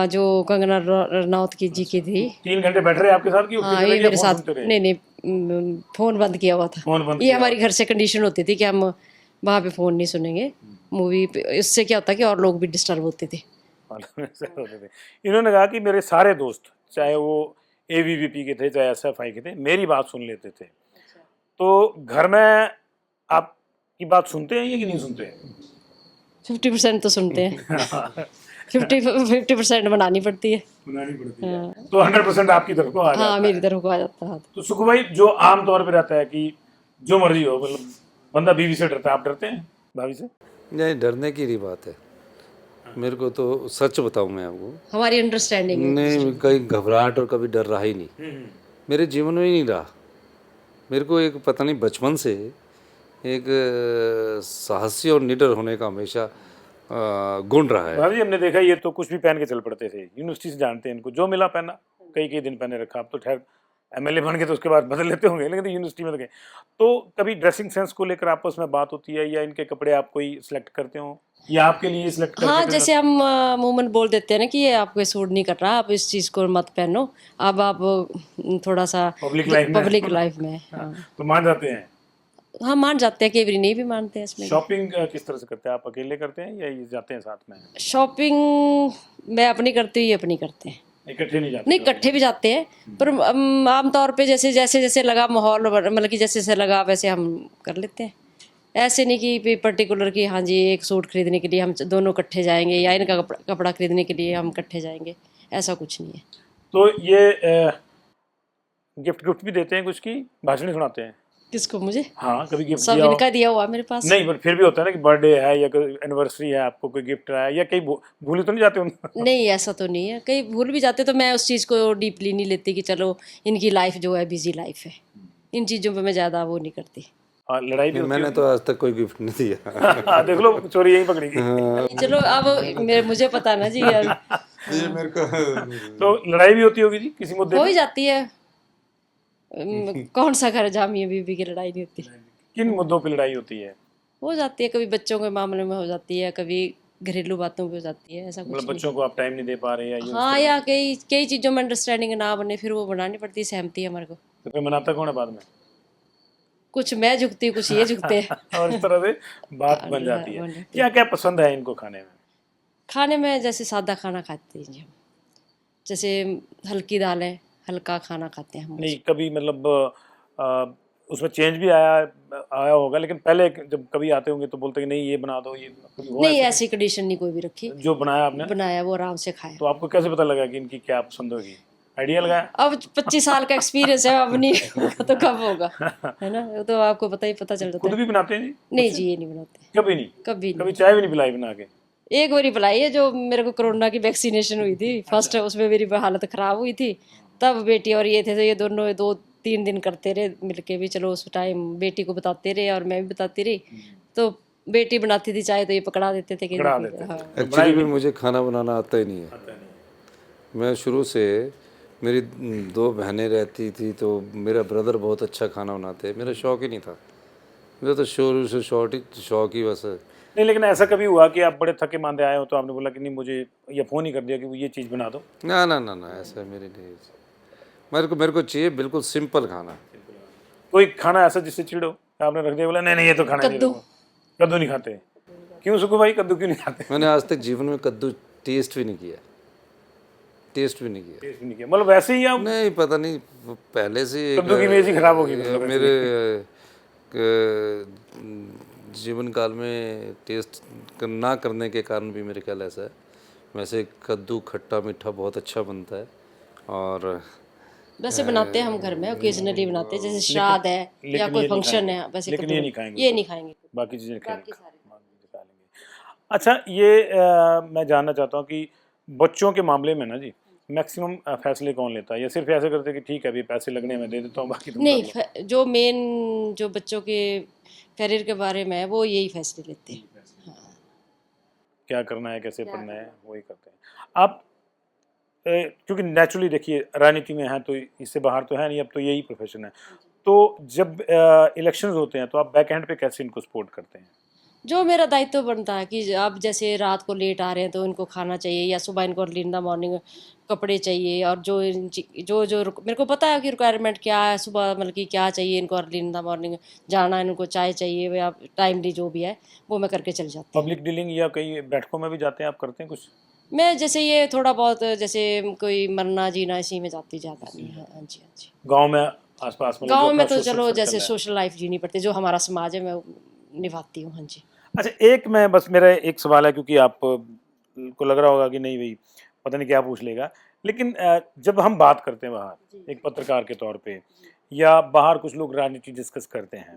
जो कंगना रनौत की जी की थी। 3 घंटे बैठ रहे आपके साथ कि हाँ, ये मेरे साथ सुनते रहे? नहीं, फोन बंद किया हुआ था। फोन बंद ये किया हमारी घर से कंडीशन होती थी कि हम वहाँ पे फोन नहीं सुनेंगे मूवी पे। इससे क्या होता कि और लोग भी डिस्टर्ब होते थे। होते थे। इन्होंने कहा कि मेरे सारे दोस्त, चाहे वो एबीवीपी के थे चाहे एसएफआई के थे, मेरी बात सुन लेते थे। तो घर में आपकी बात सुनते हैं या कि नहीं सुनते हैं? 50% तो सुनते हैं। 50% बनानी पड़ती है। बनानी पड़ती है। तो 100% आपकी तरफ को आ जाता हाँ, है। मेरी तरफ को आ जाता है। तो सुखू भाई, जो आम तौर पे रहता है कि जो मर्जी हो, मतलब बंदा बीवी से डरता है, आप डरते हैं भाभी से? नहीं, डरने की ही बात है। मेरे को तो सच बताऊं मैं आपको, हमारी अंडरस्टैंडिंग है। नहीं कहीं घबराहट और कभी डर रहा ही नहीं, मेरे जीवन में ही नहीं रहा। मेरे को एक पता नहीं बचपन से एक साहसी और निडर होने का हमेशा गुण रहा है। भाभी, हमने देखा ये तो कुछ भी पहन के चल पड़ते थे, यूनिवर्सिटी से जानते हैं इनको, जो मिला पहना, कई कई दिन पहने रखा। अब तो खैर एमएलए बन के तो उसके बाद बदल लेते होंगे, लेकिन तो यूनिवर्सिटी में तो गए। तो कभी ड्रेसिंग सेंस को लेकर आपस में बात होती है, या इनके कपड़े आप कोई सिलेक्ट करते हो या आपके लिए सिलेक्ट करते हाँ, हैं? जैसे हम अमूमन बोल देते हैं ना कि ये आपको सूट नहीं कर रहा, आप इस चीज़ को मत पहनो। अब आप थोड़ा सा पब्लिक लाइफ में हाँ। तो मान जाते हैं? हाँ, मान जाते हैं, कई बार नहीं भी मानते हैं इसमें। शॉपिंग किस तरह से करते हैं? आप अकेले करते हैं या ये जाते हैं साथ में? शॉपिंग मैं अपनी करती हूँ, ये अपनी करते हैं। इकट्ठे नहीं जाते? नहीं, इकट्ठे भी जाते हैं, पर आमतौर पे जैसे जैसे जैसे लगा माहौल, मतलब कि जैसे जैसे लगा वैसे हम कर लेते हैं। ऐसे नहीं कि पर्टिकुलर कि हाँ जी एक सूट खरीदने के लिए हम दोनों इकट्ठे जाएंगे, या इनका कपड़ा खरीदने के लिए हम इकट्ठे जाएंगे, ऐसा कुछ नहीं है। तो ये गिफ्ट भी देते हैं कुछ की भाषण नहीं सुनाते हैं? किसको? मुझे? हाँ, कभी गिफ्ट सब दिया हो? इनका दिया हुआ मेरे पास। नहीं, पर फिर भी होता है ना कि बर्थडे है या कोई एनिवर्सरी है, आपको कोई गिफ्ट आया, या कहीं भूल तो नहीं जाते उन? नहीं, ऐसा तो नहीं है, कई भूल भी जाते तो मैं उस चीज़ को डीपली नहीं लेती कि चलो इनकी लाइफ जो है बिजी लाइफ है, इन चीज़ों पे मैं ज़्यादा वो नहीं करती। लड़ाई भी होती मैंने तो आज तक कोई गिफ्ट नहीं दिया। है? देख लो, चोरी यही पकड़ेगी। चलो अब मुझे पता ना जी यार। ये मेरे को तो लड़ाई भी होती होगी जी किसी मुद्दे हो पे? ही जाती है। कौन सा घर जहाँ मियाँ बीवी की लड़ाई नहीं होती? किन मुद्दों पे लड़ाई होती है? हो जाती है, कभी बच्चों के मामले में हो जाती है, कभी घरेलू बातों पे हो जाती है, ऐसा कुछ मतलब नहीं। बच्चों को आप टाइम नहीं दे पा रहे, या यूं? हाँ, या कई कई चीज़ों में अंडरस्टैंडिंग ना बने, फिर वो बनानी पड़ती है, सहमति हमारे को। तो फिर मनाता कौन है बाद में? कुछ मैं झुकती हूँ, कुछ ये झुकते हैं। और इस तरह से बात बन जाती है। बन जाती क्या क्या पसंद है इनको खाने में? खाने में जैसे सादा खाना खाते हैं जी हम, जैसे हल्की दालें, हल्का खाना खाते हैं हम। नहीं, कभी मतलब उसमें चेंज भी आया होगा, लेकिन पहले जब कभी आते होंगे तो बोलते कि नहीं ये बना दो, ये कभी हुआ नहीं, ऐसा? ऐसी कंडीशन नहीं कोई भी रखी, जो बनाया आपने, बनाया वो आराम से खाया। तो आपको कैसे पता लगा कि इनकी क्या पसंद होगी? आइडिया लगाया? अब 25 साल का एक्सपीरियंस है, अब नहीं होगा तो कब होगा, है ना? वो तो आपको पता चल जाता खुद है। भी बनाते हैं जी? नहीं जी, ये नहीं बनाते, कभी नहीं? कभी कभी नहीं। चाय भी नहीं पिलाई बना के? एक बारी पिलाई है, जो मेरे को कोरोना की वैक्सीनेशन हुई थी फर्स्ट, उसमें मेरी हालत खराब हुई थी, तब बेटी और ये थे, तो ये दोनों 2-3 दिन करते रहे मिलके भी। चलो उस टाइम बेटी को बताते रहे और मैं भी बताती रही, तो बेटी बनाती थी चाय तो ये पकड़ा देते थे कि पकड़ा देते थे। हाँ। एक्चुअली भी मुझे खाना बनाना आता ही नहीं है। मैं शुरू से, मेरी 2 बहनें रहती थी तो मेरा ब्रदर बहुत अच्छा खाना बनाते, मेरा शौक ही नहीं था। मेरा तो शुरू से शौक ही बस। नहीं, लेकिन ऐसा कभी हुआ कि आप बड़े थके मांदे आए हो तो आपने बोला कि नहीं मुझे, या फोन ही कर दिया कि वो ये चीज़ बना दो? ना ना ना ना, ऐसा मेरे लिए, मेरे को चाहिए बिल्कुल सिंपल खाना। कोई खाना ऐसा जिससे चिड़ो, आपने रख दिया, बोला नहीं नहीं ये तो खाना नहीं, कद्दू। कद्दू नहीं खाते? क्यों सुखू भाई, कद्दू क्यों नहीं खाते? मैंने आज तक जीवन में कद्दू टेस्ट भी नहीं किया, टेस्ट भी नहीं किया। टेस्ट नहीं किया, मतलब वैसे ही आप? नहीं, पता नहीं, वो पहले से एक कद्दू की इमेज ही खराब होगी मतलब मेरे जीवन काल में टेस्ट ना करने के कारण भी मेरे ख्याल ऐसा है। वैसे कद्दू खट्टा मीठा बहुत अच्छा बनता है, और वैसे बनाते हैं हम घर में, ओकेजनली बनाते हैं, जैसे श्राद्ध है या कोई फंक्शन है, वैसे लेकिन ये नहीं खाएंगे? ये नहीं खाएंगे। बाकी चीज़ें खाएंगे? अच्छा, ये मैं जानना चाहता हूँ कि बच्चों के मामले में ना जी मैक्सिमम फैसले कौन लेता है, या सिर्फ ऐसे करते हैं कि ठीक है अभी पैसे लगने हैं, मैं दे देता हूँ, बाकी तुम नहीं, कर लो? जो मेन जो बच्चों के करियर के बारे में है वो यही फैसले लेते हैं। हाँ। क्या करना है, कैसे क्या पढ़ना है, वही करते हैं आप। क्योंकि नेचुरली देखिए राजनीति में हैं तो इससे बाहर तो है नहीं, अब तो यही प्रोफेशन है। तो जब इलेक्शंस होते हैं तो आप बैक हैंड पे कैसे इनको सपोर्ट करते हैं? जो मेरा दायित्व बनता है कि अब जैसे रात को लेट आ रहे हैं तो इनको खाना चाहिए, या सुबह इनको इन द मॉर्निंग कपड़े चाहिए, और जो मेरे को पता है कि रिक्वायरमेंट क्या है सुबह, मतलब कि क्या चाहिए इनको अर्ली इन द मॉर्निंग, जाना है इनको, चाय चाहिए या टाइमली जो भी है वो मैं करके चली जाती हूँ। पब्लिक डीलिंग या कई बैठकों में भी जाते हैं आप, करते हैं कुछ? मैं जैसे ये थोड़ा बहुत जैसे कोई मरना जीना इसी में जाती, ज़्यादा नहीं। हाँ, हाँ जी, हाँ जी। गांव में आसपास मतलब जो गाँव अपना में तो सोशल चलो सर्कल जैसे है? सोशल लाइफ जीनी पड़ती है, जो हमारा समाज है मैं वो निभाती हूँ। हाँ जी। अच्छा, एक मैं बस मेरा एक सवाल है, क्योंकि आप को लग रहा होगा कि नहीं भाई पता नहीं क्या पूछ लेगा, लेकिन जब हम बात करते हैं बाहर एक पत्रकार के तौर पे, या बाहर कुछ लोग राजनीति डिस्कस करते हैं,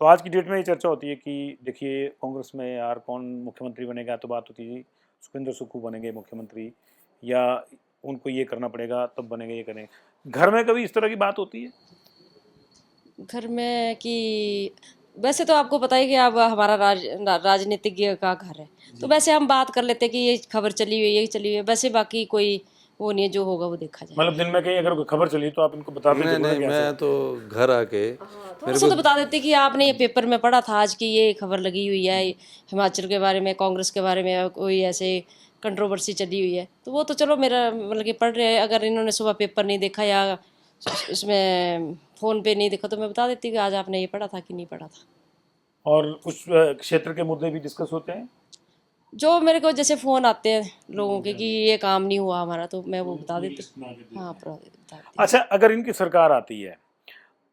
तो आज की डेट में ये चर्चा होती है कि देखिए कांग्रेस में यार कौन मुख्यमंत्री बनेगा, तो बात होती है जी सुखविंदर सुक्खू बनेंगे मुख्यमंत्री, या उनको ये करना पड़ेगा तब बनेंगे, ये करेंगे। घर में कभी इस तरह की बात होती है? घर में कि वैसे तो आपको पता ही कि अब हमारा राजनीतिज्ञ का घर है, तो वैसे हम बात कर लेते हैं कि ये खबर चली हुई है, ये चली हुई है, वैसे बाकी कोई वो नहीं है, जो होगा वो देखा जाएगा। मतलब दिन में कहीं अगर कोई खबर चली तो आप इनको बताते नहीं जरूर हैं नहीं, कैसे? मैं तो घर आके थोड़ा सा तो बता देते कि आपने ये पेपर में पढ़ा था आज की ये खबर लगी हुई है हिमाचल के बारे में, कांग्रेस के बारे में कोई ऐसे कंट्रोवर्सी चली हुई है, तो वो तो चलो मेरा मतलब कि पढ़ रहे हैं, अगर इन्होंने सुबह पेपर नहीं देखा या उसमें फ़ोन पे नहीं देखा तो मैं बता देती कि आज आपने ये पढ़ा था कि नहीं पढ़ा था। और उस क्षेत्र के मुद्दे भी डिस्कस होते हैं? जो मेरे को जैसे फ़ोन आते हैं लोगों के कि ये काम नहीं हुआ हमारा, तो मैं वो बता देती हूँ। हाँ, बता देती हूँ। अच्छा, अगर इनकी सरकार आती है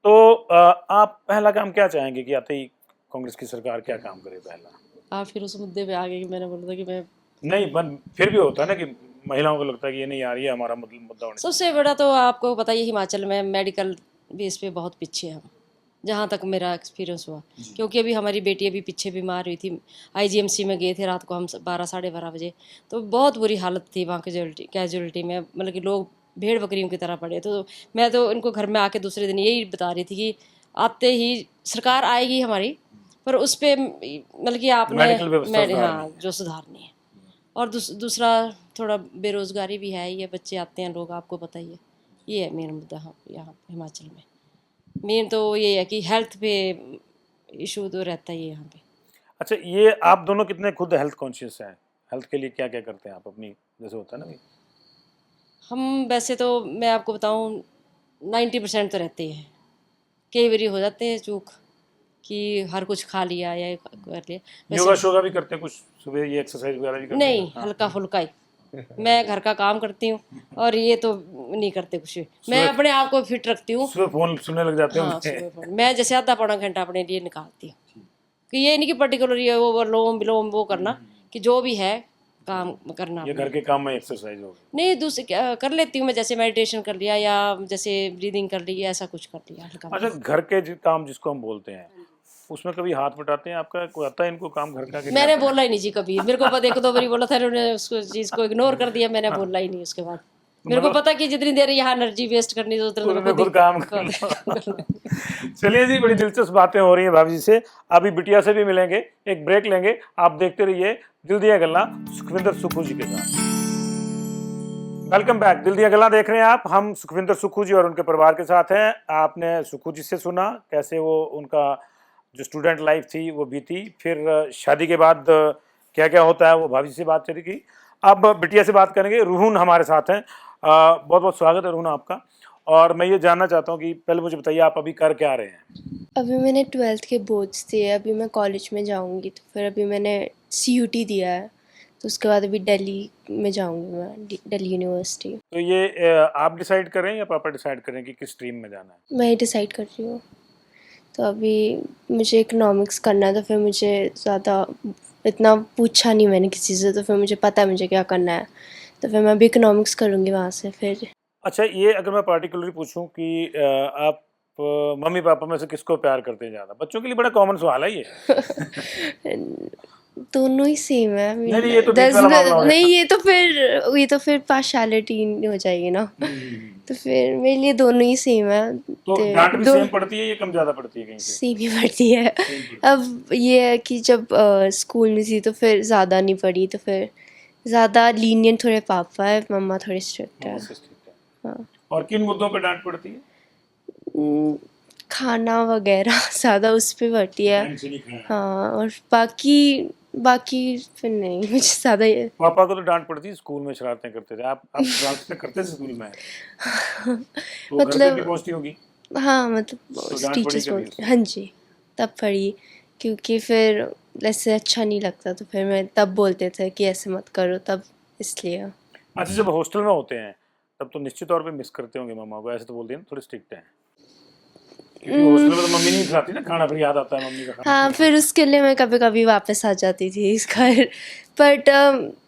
तो आप पहला काम क्या चाहेंगे कि आते ही कांग्रेस की सरकार क्या काम करे पहला? आप फिर उस मुद्दे पे आ गए कि मैंने बोला था कि मैं नहीं, पर फिर भी होता है ना कि महिलाओं को लगता है कि ये नहीं आ रही है, हमारा मुद्दा होने चाहिए। सबसे बड़ा तो आपको पता ही है, हिमाचल में मेडिकल बेस पे बहुत पीछे हैं हम, जहाँ तक मेरा एक्सपीरियंस हुआ, क्योंकि अभी हमारी बेटी अभी पीछे बीमार हुई थी, आईजीएमसी में गए थे रात को हम 12 साढ़े 12 बजे, तो बहुत बुरी हालत थी वहाँ कैजुअलिटी में, मतलब कि लोग भेड़ बकरियों की तरह पड़े। तो मैं तो इनको घर में आके दूसरे दिन यही बता रही थी कि आते ही सरकार आएगी हमारी, पर उस पर मतलब कि आपने मेडिकल व्यवस्था सुधारनी हाँ जो सुधारनी है। और दूसरा थोड़ा बेरोजगारी भी है, ये बच्चे आते हैं लोग, आपको पता ही है, ये है मेन मुद्दा। हाँ, यहाँ हिमाचल में मेन तो ये है कि हेल्थ पे इशू तो रहता ही है यहाँ पे। अच्छा, ये आप दोनों कितने खुद हेल्थ कॉन्शियस हैं? हेल्थ के लिए क्या क्या करते हैं आप अपनी, जैसे होता है ना भाई? हम वैसे तो मैं आपको बताऊँ 90% तो रहते ही हैं, कई बारी हो जाते हैं चूक कि हर कुछ खा लिया या कर लिया। योगा शोगा भी करते हैं कुछ, सुबह ये एक्सरसाइज वगैरह भी करते हैं? नहीं, हल्का फुल्का ही मैं घर का काम करती हूँ, और ये तो नहीं करते कुछ भी। मैं अपने आप को फिट रखती हूँ। सुबह फोन सुनने लग जाते हाँ, होंगे? सुबह फोन मैं जैसे आधा पौना घंटा अपने लिए निकालती हूँ, कि ये नहीं कि पर्टिकुलर ये वो लोम विलोम वो करना, कि जो भी है काम करना ये अपना। घर के काम में एक्सरसाइज हो गई? नहीं, दूसरे कर लेती हूँ मैं, जैसे मेडिटेशन कर लिया या जैसे ब्रीदिंग कर ली, ऐसा कुछ कर लिया हल्का। अच्छा, घर के काम जिसको हम बोलते हैं उसमें कभी हाथ बटाते हैं आपका? कोई आता है इनको काम घर का? मैंने बोला ही नहीं जी कभी, मेरे को पता, एक दो बारी बोला था इन्होंने, उसको चीज़ को इग्नोर कर दिया, मैंने बोला ही नहीं उसके बाद। मेरे को पता कि जितनी देर यहाँ एनर्जी वेस्ट करनी तो उतना उसमें खुद काम कर लो। चलिए जी, बड़ी दिलचस्प बातें हो रही हैं भाभी जी से। अभी बिटिया से भी मिलेंगे, एक ब्रेक लेंगे। आप देखते रहिए दिल दिया गल्ला सुखविंदर सुक्खू जी के साथ। वेलकम बैक, दिल दिया गल्ला देख रहे हैं आप। हम सुखविंदर सुक्खू जी और उनके परिवार के साथ हैं। आपने सुक्खू जी से सुना कैसे वो उनका जो स्टूडेंट लाइफ थी वो बीती, फिर शादी के बाद क्या क्या होता है वो भाभी से बात चली की। अब बिटिया से बात करेंगे। रूहन हमारे साथ हैं। बहुत बहुत स्वागत है रूहन आपका। और मैं ये जानना चाहता हूँ कि पहले मुझे बताइए आप अभी कर क्या रहे हैं? अभी मैंने 12th के बोर्ड्स दिए, अभी मैं कॉलेज में जाऊंगी, तो फिर अभी मैंने CUT दिया है, तो उसके बाद अभी दिल्ली में जाऊंगी मैं, दिल्ली यूनिवर्सिटी। तो ये आप डिसाइड करें या पापा डिसाइड करें कि किस स्ट्रीम में जाना है? मैं ही डिसाइड कर रही हूँ। तो अभी मुझे इकोनॉमिक्स करना है, तो फिर मुझे ज़्यादा इतना पूछा नहीं मैंने किसी से, तो फिर मुझे पता है मुझे क्या करना है, तो फिर मैं अभी इकोनॉमिक्स करूँगी वहाँ से फिर। अच्छा, ये अगर मैं पार्टिकुलरली पूछूं कि आप मम्मी पापा में से किसको प्यार करते हैं ज़्यादा? बच्चों के लिए बड़ा कॉमन सवाल है ये। दोनों ही सेम है। I mean, नहीं, ये तो बीच there's वाला मामला हो गया। नहीं, ये तो फिर पार्शियलिटी हो जाएगी ना। तो फिर मेरे लिए दोनों ही सेम है। तो तो डांट भी दो सेम पड़ती है या कम ज्यादा पड़ती है कहीं से? सेम ही पड़ती है। अब ये है कि जब स्कूल में थी तो फिर ज़्यादा नहीं पड़ी, तो फिर ज़्यादा लीनियंट थोड़े पापा है, मम्मा थोड़े स्ट्रिक्ट है। मम्मा से स्ट्रिक्ट है। हाँ। और किन मुद्दों पे डांट पड़ती है? हम्म, खाना वगैरह ज़्यादा उस पे पड़ती है। टाइम से नहीं खाया। हाँ, और बाकी बाकी फिर नहीं मुझे ज़्यादा ये पापा को तो डांट पड़ती है, स्कूल में शरारतें करते थे। आप शरारतें करते थे स्कूल में? तो घर पे भी मतलब पहुंचती होगी। हाँ, मतलब तो डांट पड़ी टीचर्स कभी बोलते उससे? हाँ जी, तब पढ़ी, क्योंकि फिर ऐसे अच्छा नहीं लगता, तो फिर मैं तब बोलते थे कि ऐसे मत करो, तब इसलिए। अच्छा, जब हॉस्टल में होते हैं तब तो निश्चित तौर पे मिस करते होंगे मम्मा को। ऐसे तो बोलते हैं ना, थोड़े स्ट्रिक्ट हैं, क्योंकि हॉस्टल में तो मम्मी नहीं खिलाती ना खाना, फिर याद आता है मम्मी का खाना। हाँ, फिर उसके लिए मैं कभी कभी वापस आ जाती थी इस घर। बट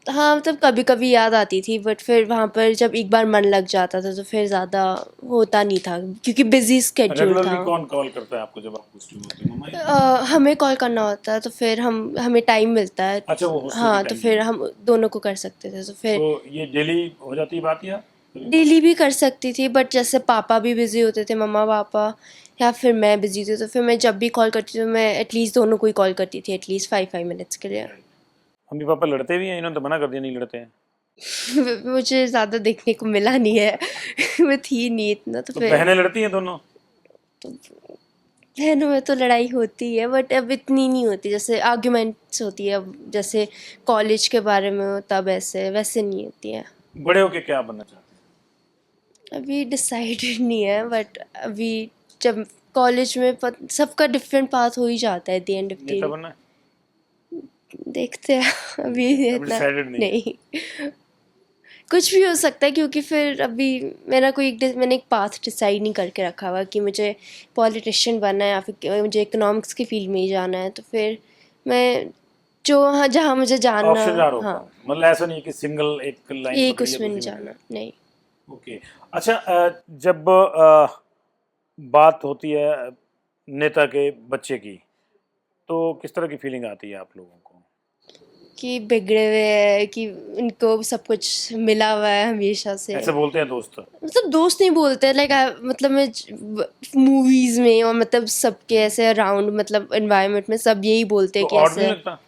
हाँ, मतलब कभी कभी याद आती थी, बट फिर वहाँ पर जब एक बार मन लग जाता था तो फिर ज़्यादा होता नहीं था, क्योंकि बिजी स्केड्यूल रेगुलरली था। कौन कॉल करता है आपको जब आप हॉस्टल में होते हैं? मम्मा ही? हमें कॉल करना होता है, तो फिर हमें टाइम मिलता है। अच्छा, वो हॉस्टल की हाँ, तो टाइम फिर है। हम दोनों को कर सकते थे, तो फिर तो ये डेली हो जाती है बात या? डेली भी कर सकती थी, बट जैसे पापा भी बिजी होते थे, मम्मा पापा, या फिर मैं बिजी थी, तो फिर मैं जब भी कॉल करती थी तो मैं एटलीस्ट दोनों को ही कॉल करती थी, एटलीस्ट 5 मिनट्स के लिए। मम्मी पापा लड़ते भी हैं? इन्होंने तो मना कर दिया नहीं लड़ते हैं। मुझे ज़्यादा देखने को मिला नहीं है। मैं थी नहीं इतना, तो तो फिर बहनें लड़ती हैं दोनों? बहनों में तो लड़ाई होती है, बट अब इतनी नहीं होती, जैसे आर्ग्यूमेंट्स होती है अब, जैसे कॉलेज के बारे में हो तब ऐसे वैसे नहीं होती है। बड़े होके क्या बनना चाहते हैं? अभी डिसाइडेड नहीं है, बट अभी जब कॉलेज में सबका डिफरेंट पाथ हो ही जाता है एट द एंड ऑफ नेता द बनना है? देखते हैं। अभी अभी इतना डिसाइडेड नहीं है। नहीं, कुछ भी हो सकता है, क्योंकि फिर अभी मैंने एक पाथ डिसाइड नहीं करके रखा हुआ कि मुझे पॉलिटिशियन बनना है या फिर मुझे इकोनॉमिक्स की फील्ड में ही जाना है, तो फिर मैं जो हाँ जहाँ मुझे जानना। ऑप्शन जार हाँ, होगा, मतलब ऐसा नहीं है कि सिंगल एक लाइन एक पकड़ी है उसमें नहीं दूसरी में जाना, नहीं। ओके। अच्छा, जब बात होती है नेता के बच्चे की, तो किस तरह की फीलिंग आती है आप लोगों को? कि बिगड़े हुए है, कि उनको सब कुछ मिला हुआ है हमेशा से। ऐसे बोलते हैं दोस्त? मतलब दोस्त नहीं बोलते, लाइक मतलब मैं मूवीज में और मतलब सबके ऐसे अराउंड, मतलब एनवायरनमेंट में सब यही बोलते तो हैं कि ऑड ऐसे नहीं है। लगता?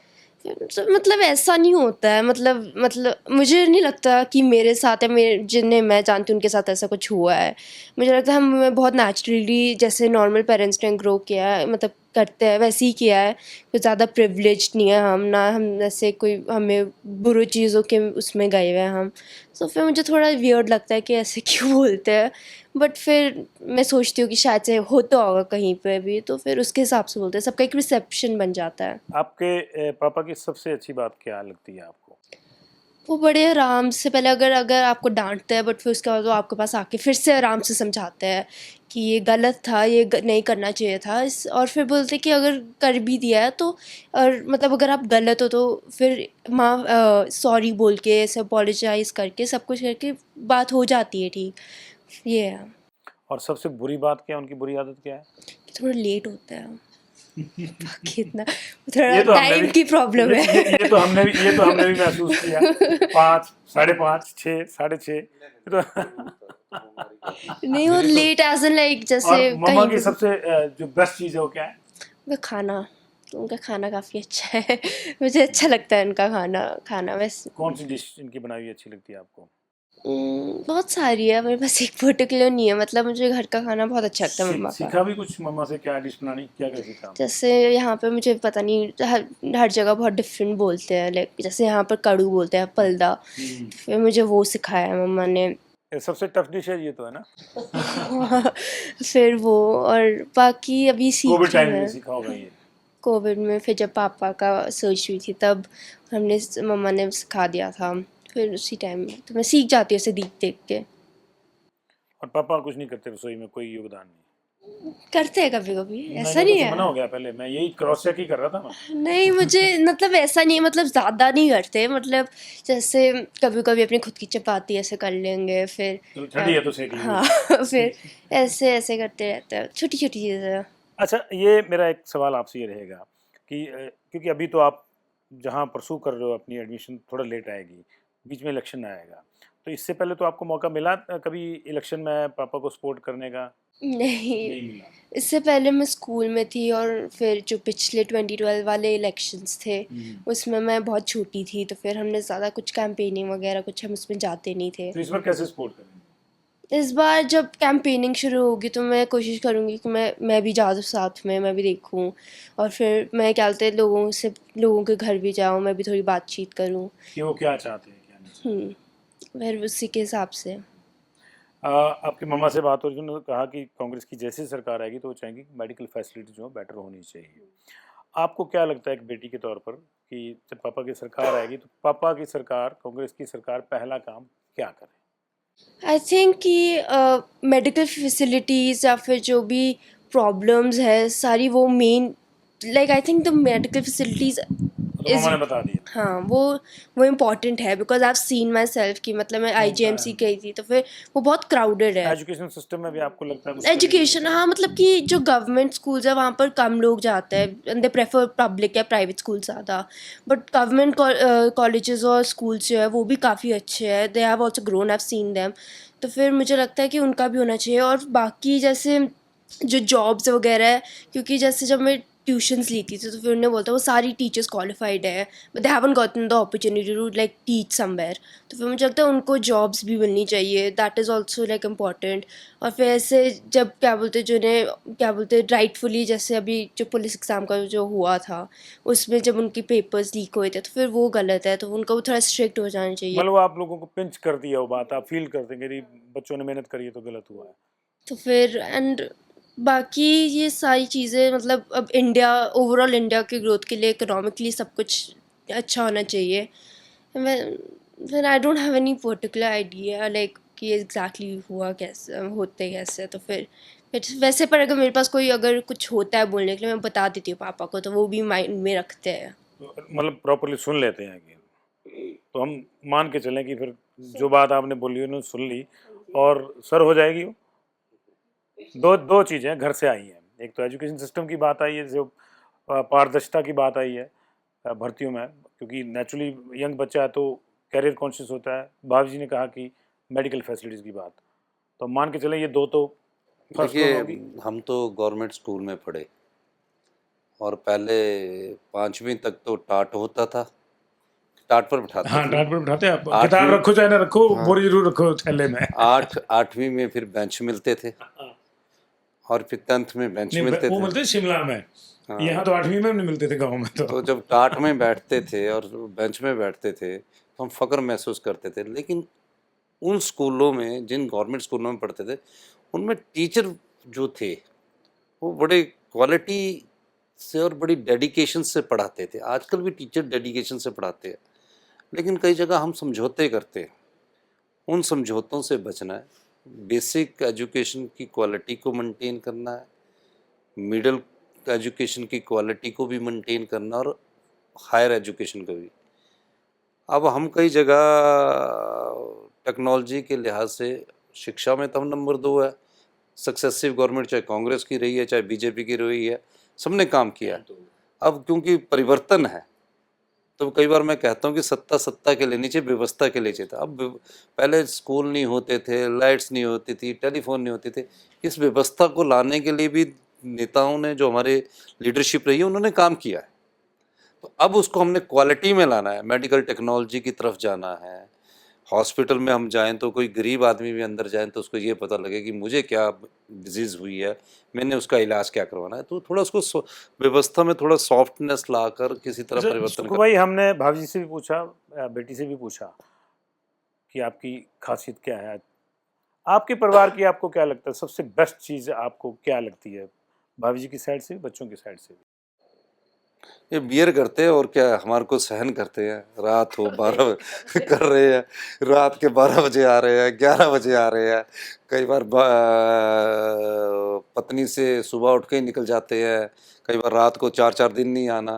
तो मतलब ऐसा नहीं होता है, मतलब मुझे नहीं लगता कि मेरे साथ या मेरे जिन्हें मैं जानती हूँ उनके साथ ऐसा कुछ हुआ है। मुझे लगता है हमें बहुत नेचुरली, जैसे नॉर्मल पेरेंट्स ने ग्रो किया है, मतलब करते हैं वैसे ही किया है। कुछ ज़्यादा प्रिविलेज्ड नहीं है हम, ना हम ऐसे कोई हमें बुरी चीज़ों के उसमें गए हुए हैं हम। तो फिर मुझे थोड़ा वियर्ड लगता है कि ऐसे क्यों बोलते हैं, बट फिर मैं सोचती हूँ कि शायद से होता होगा कहीं पे भी, तो फिर उसके हिसाब से बोलते हैं, सबका एक रिसेप्शन बन जाता है। आपके पापा की सबसे अच्छी बात क्या लगती है आपको? वो बड़े आराम से, पहले अगर अगर आपको डांटते हैं, बट फिर उसके बाद वो आपके पास आके फिर से आराम से समझाते हैं कि ये गलत था, ये नहीं करना चाहिए था और फिर बोलते कि अगर कर भी दिया है तो, और मतलब अगर आप गलत हो तो फिर माँ सॉरी बोल के ऐसे अपोलोजाइज करके सब कुछ करके बात हो जाती है ठीक। ये है और सबसे बुरी बात क्या है, उनकी बुरी आदत क्या है? कि थोड़ा लेट होता है। बाकी इतना थोड़ा ये तो हमने टाइम भी की प्रॉब्लम ये, है। ये तो हमने भी महसूस किया। 5, 5:30, 6, 6:30 तो नहीं, वो लेट एज एन लाइक जैसे और मम्मा कहीं की भी सबसे जो बेस्ट चीज़ है वो क्या है? वो खाना, उनका खाना काफ़ी अच्छा है। मुझे अच्छा लगता है उनका खाना खाना वैसे। कौन सी डिश इनकी बनाई हुई अच्छी लगती है आपको? बहुत सारी है, मेरे पास एक पर्टिकुलर नहीं है, मतलब मुझे घर का खाना बहुत अच्छा लगता है मम्मा का। सीखा भी कुछ मम्मा से? क्या डिश बनानी, क्या क्या सीखा? जैसे यहाँ पे मुझे पता नहीं, हर जगह बहुत डिफरेंट बोलते हैं, लाइक जैसे यहाँ पर कड़ू बोलते हैं, फलदा, फिर मुझे वो सिखाया है मम्मा ने। ये सबसे टफ डिश है ये तो, है ना? फिर वो, और बाकी अभी सीख कोविड रही हूँ टाइम में मैं। सीखा होगा ये? कोविड में फिर जब पापा का सर्च हुई थी तब मम्मा ने सिखा दिया था, फिर उसी टाइम में तो मैं सीख जाती हूँ उसे देख देख के। और पापा कुछ नहीं करते रसोई में, कोई योगदान नहीं? करते हैं कभी कभी, ऐसा मैंने नहीं तो है। मना हो गया पहले, मैं यही क्रॉस चेक ही कर रहा था मैं। नहीं, मुझे मतलब ऐसा नहीं है, मतलब ज़्यादा नहीं करते, मतलब जैसे कभी कभी अपनी खुद की चपाती ऐसे कर लेंगे, फिर तो ठंडी है तो सेक ली हाँ। फिर ऐसे ऐसे करते रहते हैं, छोटी छोटी चीज़ें। अच्छा, ये मेरा एक सवाल आपसे ये रहेगा कि क्योंकि अभी तो आप जहाँ परसू कर रहे हो अपनी एडमिशन थोड़ा लेट आएगी, बीच में इलेक्शन आएगा, तो इससे पहले तो आपको मौका मिला कभी इलेक्शन में पापा को सपोर्ट करने का? नहीं, नहीं मिला। इससे पहले मैं स्कूल में थी और फिर जो पिछले 2012 वाले इलेक्शंस थे उसमें मैं बहुत छोटी थी, तो फिर हमने ज़्यादा कुछ कैंपेनिंग वगैरह कुछ हम उसमें जाते नहीं थे। तो इस बार कैसे सपोर्ट करेंगे? इस बार जब कैंपेनिंग शुरू होगी तो मैं कोशिश करूँगी कि मैं भी जाऊँ साथ में, मैं भी देखूँ, और फिर मैं क्या बोलते हैं लोगों के घर भी जाऊँ, मैं भी थोड़ी बातचीत करूँ। कि वो क्या चाहते हैं क्या नहीं चाहते? फिर उसी के हिसाब से। आपकी मम्मा से बात हो रही थी, उन्होंने कहा कि कांग्रेस की जैसी सरकार आएगी तो वो चाहेंगे कि मेडिकल फैसिलिटी जो है बेटर होनी चाहिए। आपको क्या लगता है एक बेटी के तौर पर कि जब पापा की सरकार आएगी तो पापा की सरकार, कांग्रेस की सरकार पहला काम क्या करे? आई थिंक कि मेडिकल फैसिलिटीज़ या फिर जो भी प्रॉब्लम्स है सारी वो main, like I think the medical facilities तो मम्मा ने बता दिया। हाँ वो इम्पॉर्टेंट है, because I have seen my self कि मतलब मैं IGMC गई थी तो फिर वो बहुत क्राउडेड है। एजुकेशन सिस्टम में भी आपको लगता है एजुकेशन, हाँ, मतलब कि जो गवर्नमेंट स्कूल्स है वहाँ पर कम लोग जाते हैं, दे प्रेफर पब्लिक या प्राइवेट स्कूल ज़्यादा, बट गवर्नमेंट कॉलेजेस और स्कूल्स जो है वो भी काफ़ी अच्छे हैं, they have also grown, I have seen them. तो फिर मुझे लगता है कि उनका भी होना चाहिए। और बाकी जैसे जो जॉब्स वगैरह है, क्योंकि जैसे जब मैं ट्यूशन्स ली थी तो फिर उन्हें बोलता वो सारी टीचर्स क्वालिफाइड है, but they haven't gotten the opportunity to like teach somewhere, तो फिर मुझे लगता है उनको जॉब्स भी मिलनी चाहिए, that is also like important. और फिर ऐसे जब क्या बोलते राइटफुली, जैसे अभी जो पुलिस एग्ज़ाम का जो हुआ था उसमें जब उनके पेपर्स लीक हुए थे तो फिर वो गलत है, तो उनका वो थोड़ा स्ट्रिक्ट हो जाना चाहिए। मतलब आप लोगों को पिंच कर दिया वो बात, आप फील करते हैं कि बच्चों ने मेहनत करी है तो गलत हुआ है। तो फिर एंड बाकी ये सारी चीज़ें, मतलब अब इंडिया, ओवरऑल इंडिया की ग्रोथ के लिए इकोनॉमिकली सब कुछ अच्छा होना चाहिए। फिर I don't have any particular idea like कि एग्जैक्टली हुआ कैसे, होते कैसे, तो फिर वैसे पर अगर मेरे पास कोई अगर कुछ होता है बोलने के लिए मैं बता देती हूँ पापा को, तो वो भी माइंड में रखते हैं। तो मतलब प्रॉपरली सुन लेते हैं कि, तो हम मान के चलें कि फिर जो बात आपने बोली उन्होंने सुन ली और सर हो जाएगी वो। दो चीज़ें घर से आई हैं, एक तो एजुकेशन सिस्टम की बात आई है, जो पारदर्शिता की बात आई है भर्तियों में, क्योंकि नेचुरली यंग बच्चा है तो कैरियर कॉन्शियस होता है। भाभी जी ने कहा कि मेडिकल फैसिलिटीज़ की बात, तो मान के चलें ये दो तो फर्स्ट देखिए, होगी। हम तो गवर्नमेंट स्कूल में पढ़े और पहले 5वीं तक तो टाट होता था, टाट पर बिठाते हाँ, थे। डांट पर बिठाते हैं आप, किताब आठवीं रखो चाहे ना रखो, हाँ। बोरी जरूर रखो थैले में। 8वीं में फिर बेंच मिलते थे और फिर 10th में बेंच नहीं, मिलते वो थे। मिलते थे शिमला में, हाँ। यहाँ तो 8वीं में नहीं मिलते थे गाँव में तो जब टाट में बैठते थे और बेंच में बैठते थे तो हम फ़ख्र महसूस करते थे। लेकिन उन स्कूलों में, जिन गवर्नमेंट स्कूलों में पढ़ते थे, उनमें टीचर जो थे वो बड़े क्वालिटी से और बड़ी डेडिकेशन से पढ़ाते थे। आजकल भी टीचर डेडिकेशन से पढ़ाते हैं, लेकिन कई जगह हम समझौते करते हैं। उन समझौतों से बचना है। बेसिक एजुकेशन की क्वालिटी को मेंटेन करना है, मिडिल एजुकेशन की क्वालिटी को भी मेंटेन करना और हायर एजुकेशन को भी। अब हम कई जगह टेक्नोलॉजी के लिहाज से शिक्षा में तो हम नंबर 2 है। सक्सेसिव गवर्नमेंट चाहे कांग्रेस की रही है चाहे बीजेपी की रही है, सबने काम किया है। अब क्योंकि परिवर्तन है तो कई बार मैं कहता हूँ कि सत्ता के लिए नीचे, व्यवस्था के लिए चाहिए था। अब पहले स्कूल नहीं होते थे, लाइट्स नहीं होती थी, टेलीफोन नहीं होते थे। इस व्यवस्था को लाने के लिए भी नेताओं ने, जो हमारे लीडरशिप रही है, उन्होंने काम किया है। तो अब उसको हमने क्वालिटी में लाना है, मेडिकल टेक्नोलॉजी की तरफ जाना है। हॉस्पिटल में हम जाएं तो कोई गरीब आदमी भी अंदर जाए तो उसको ये पता लगे कि मुझे क्या डिजीज़ हुई है, मैंने उसका इलाज क्या करवाना है। तो थोड़ा उसको व्यवस्था में थोड़ा सॉफ्टनेस लाकर किसी तरह परिवर्तन सुखू भाई, हमने भाभी जी से भी पूछा, बेटी से भी पूछा कि आपकी खासियत क्या है, आपके परिवार की आपको क्या लगता है सबसे बेस्ट चीज़ आपको क्या लगती है, भाभी जी की साइड से, बच्चों की साइड से? ये बियर करते हैं और क्या हमारे को सहन करते हैं। रात हो 12 कर रहे हैं, रात के 12 बजे आ रहे हैं, 11 बजे आ रहे हैं। कई बार पत्नी से सुबह उठ के ही निकल जाते हैं, कई बार रात को 4-4 दिन नहीं आना।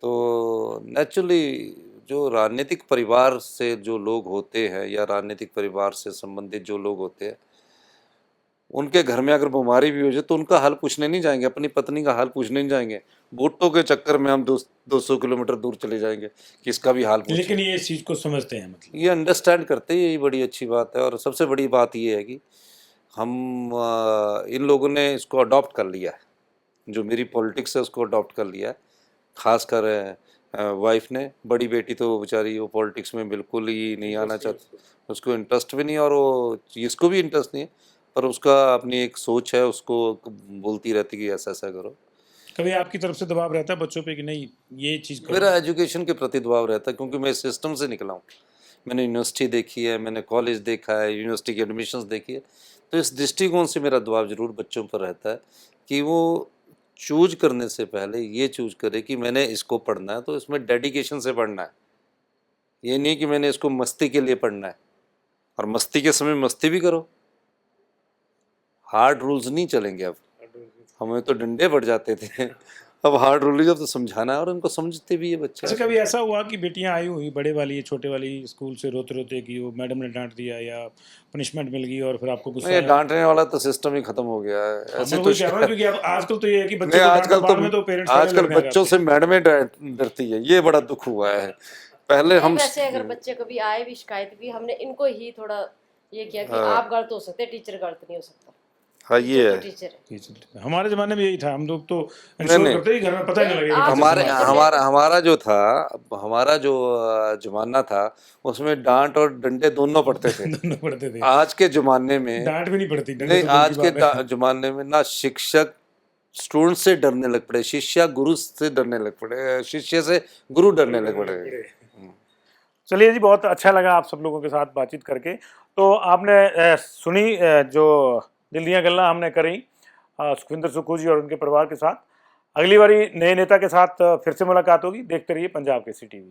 तो नेचुरली जो राजनीतिक परिवार से जो लोग होते हैं या राजनीतिक परिवार से संबंधित जो लोग होते हैं, उनके घर में अगर बीमारी भी हो जाए तो उनका हाल पूछने नहीं जाएंगे, अपनी पत्नी का हाल पूछने नहीं जाएंगे। वोटों के चक्कर में हम 200 किलोमीटर दूर चले जाएंगे कि इसका भी हाल पूछें। लेकिन ये इस चीज को समझते हैं, मतलब ये अंडरस्टैंड करते हैं, यही बड़ी अच्छी बात है। और सबसे बड़ी बात ये है कि हम इन लोगों ने इसको अडॉप्ट कर लिया है, जो मेरी पॉलिटिक्स है उसको अडॉप्ट कर लिया है। खासकर वाइफ ने, बड़ी बेटी तो बेचारी वो पॉलिटिक्स में बिल्कुल ही नहीं आना चाहती, उसको इंटरेस्ट भी नहीं, और वो इसको भी इंटरेस्ट नहीं है, पर उसका अपनी एक सोच है, उसको बोलती रहती कि ऐसा ऐसा करो। कभी आपकी तरफ से दबाव रहता है बच्चों पे कि नहीं ये चीज करो? मेरा एजुकेशन के प्रति दबाव रहता है, क्योंकि मैं इस सिस्टम से निकला हूँ। मैंने यूनिवर्सिटी देखी है, मैंने कॉलेज देखा है, यूनिवर्सिटी की एडमिशन्स देखी है, तो इस दृष्टिकोण से मेरा दबाव जरूर बच्चों पर रहता है कि वो चूज करने से पहले ये चूज करे कि मैंने इसको पढ़ना है तो इसमें डेडिकेशन से पढ़ना है। ये नहीं कि मैंने इसको मस्ती के लिए पढ़ना है, और मस्ती के समय मस्ती भी करो। हार्ड रूल्स नहीं चलेंगे अब। हमें तो डंडे पड़ जाते थे, अब हार्ड रूल जब तो समझाना है, और उनको समझते भी है बच्चे। अच्छा, कभी ऐसा हुआ कि बेटियां आई हुई बड़े वाली छोटे वाली स्कूल से रोते रोते कि वो मैडम ने डांट दिया या पनिशमेंट मिल गई और फिर आपको गुस्सा ये आया? डांटने वाला तो सिस्टम ही खत्म हो गया है। ऐसे मैं तो वही कह रहा हूं, क्योंकि अब आजकल तो ये है कि बच्चे नहीं, को आजकल डांटो, बाद में तो पेरेंट्स आजकल बच्चों से मैडमें डरती है, ये बड़ा दुख हुआ है। पहले हम वैसे अगर बच्चे कभी आए भी शिकायत भी, हमने इनको ही थोड़ा ये किया कि हाँ। आप गलत हो सकते हैं, टीचर गलत नहीं हो सकता। हाँ ये है। टीचर है। हमारे जमाने में यही था, हम लोग तो नहीं, इंश्योर नहीं। करते ही घर में पता ही नहीं लगेगा। हमारे हमारा जो था, हमारा जो जमाना था उसमें डांट और डंडे दोनों पड़ते थे। दोनों पढ़ते थे। आज के जमाने में डांट भी नहीं पड़ती, डंडे नहीं, तो दूर आज की के बात है। जमाने में ना शिक्षक स्टूडेंट से डरने लग पड़े, शिष्य गुरु से डरने लग पड़े, शिष्य से गुरु डरने लग पड़े। चलिए जी, बहुत अच्छा लगा आप सब लोगों के साथ बातचीत करके। तो आपने सुनी जो दिल दियां गल्लां हमने करी सुखविंदर सुक्खू जी और उनके परिवार के साथ। अगली बारी नए नेता के साथ फिर से मुलाकात होगी। देखते रहिए पंजाब केसरी टीवी।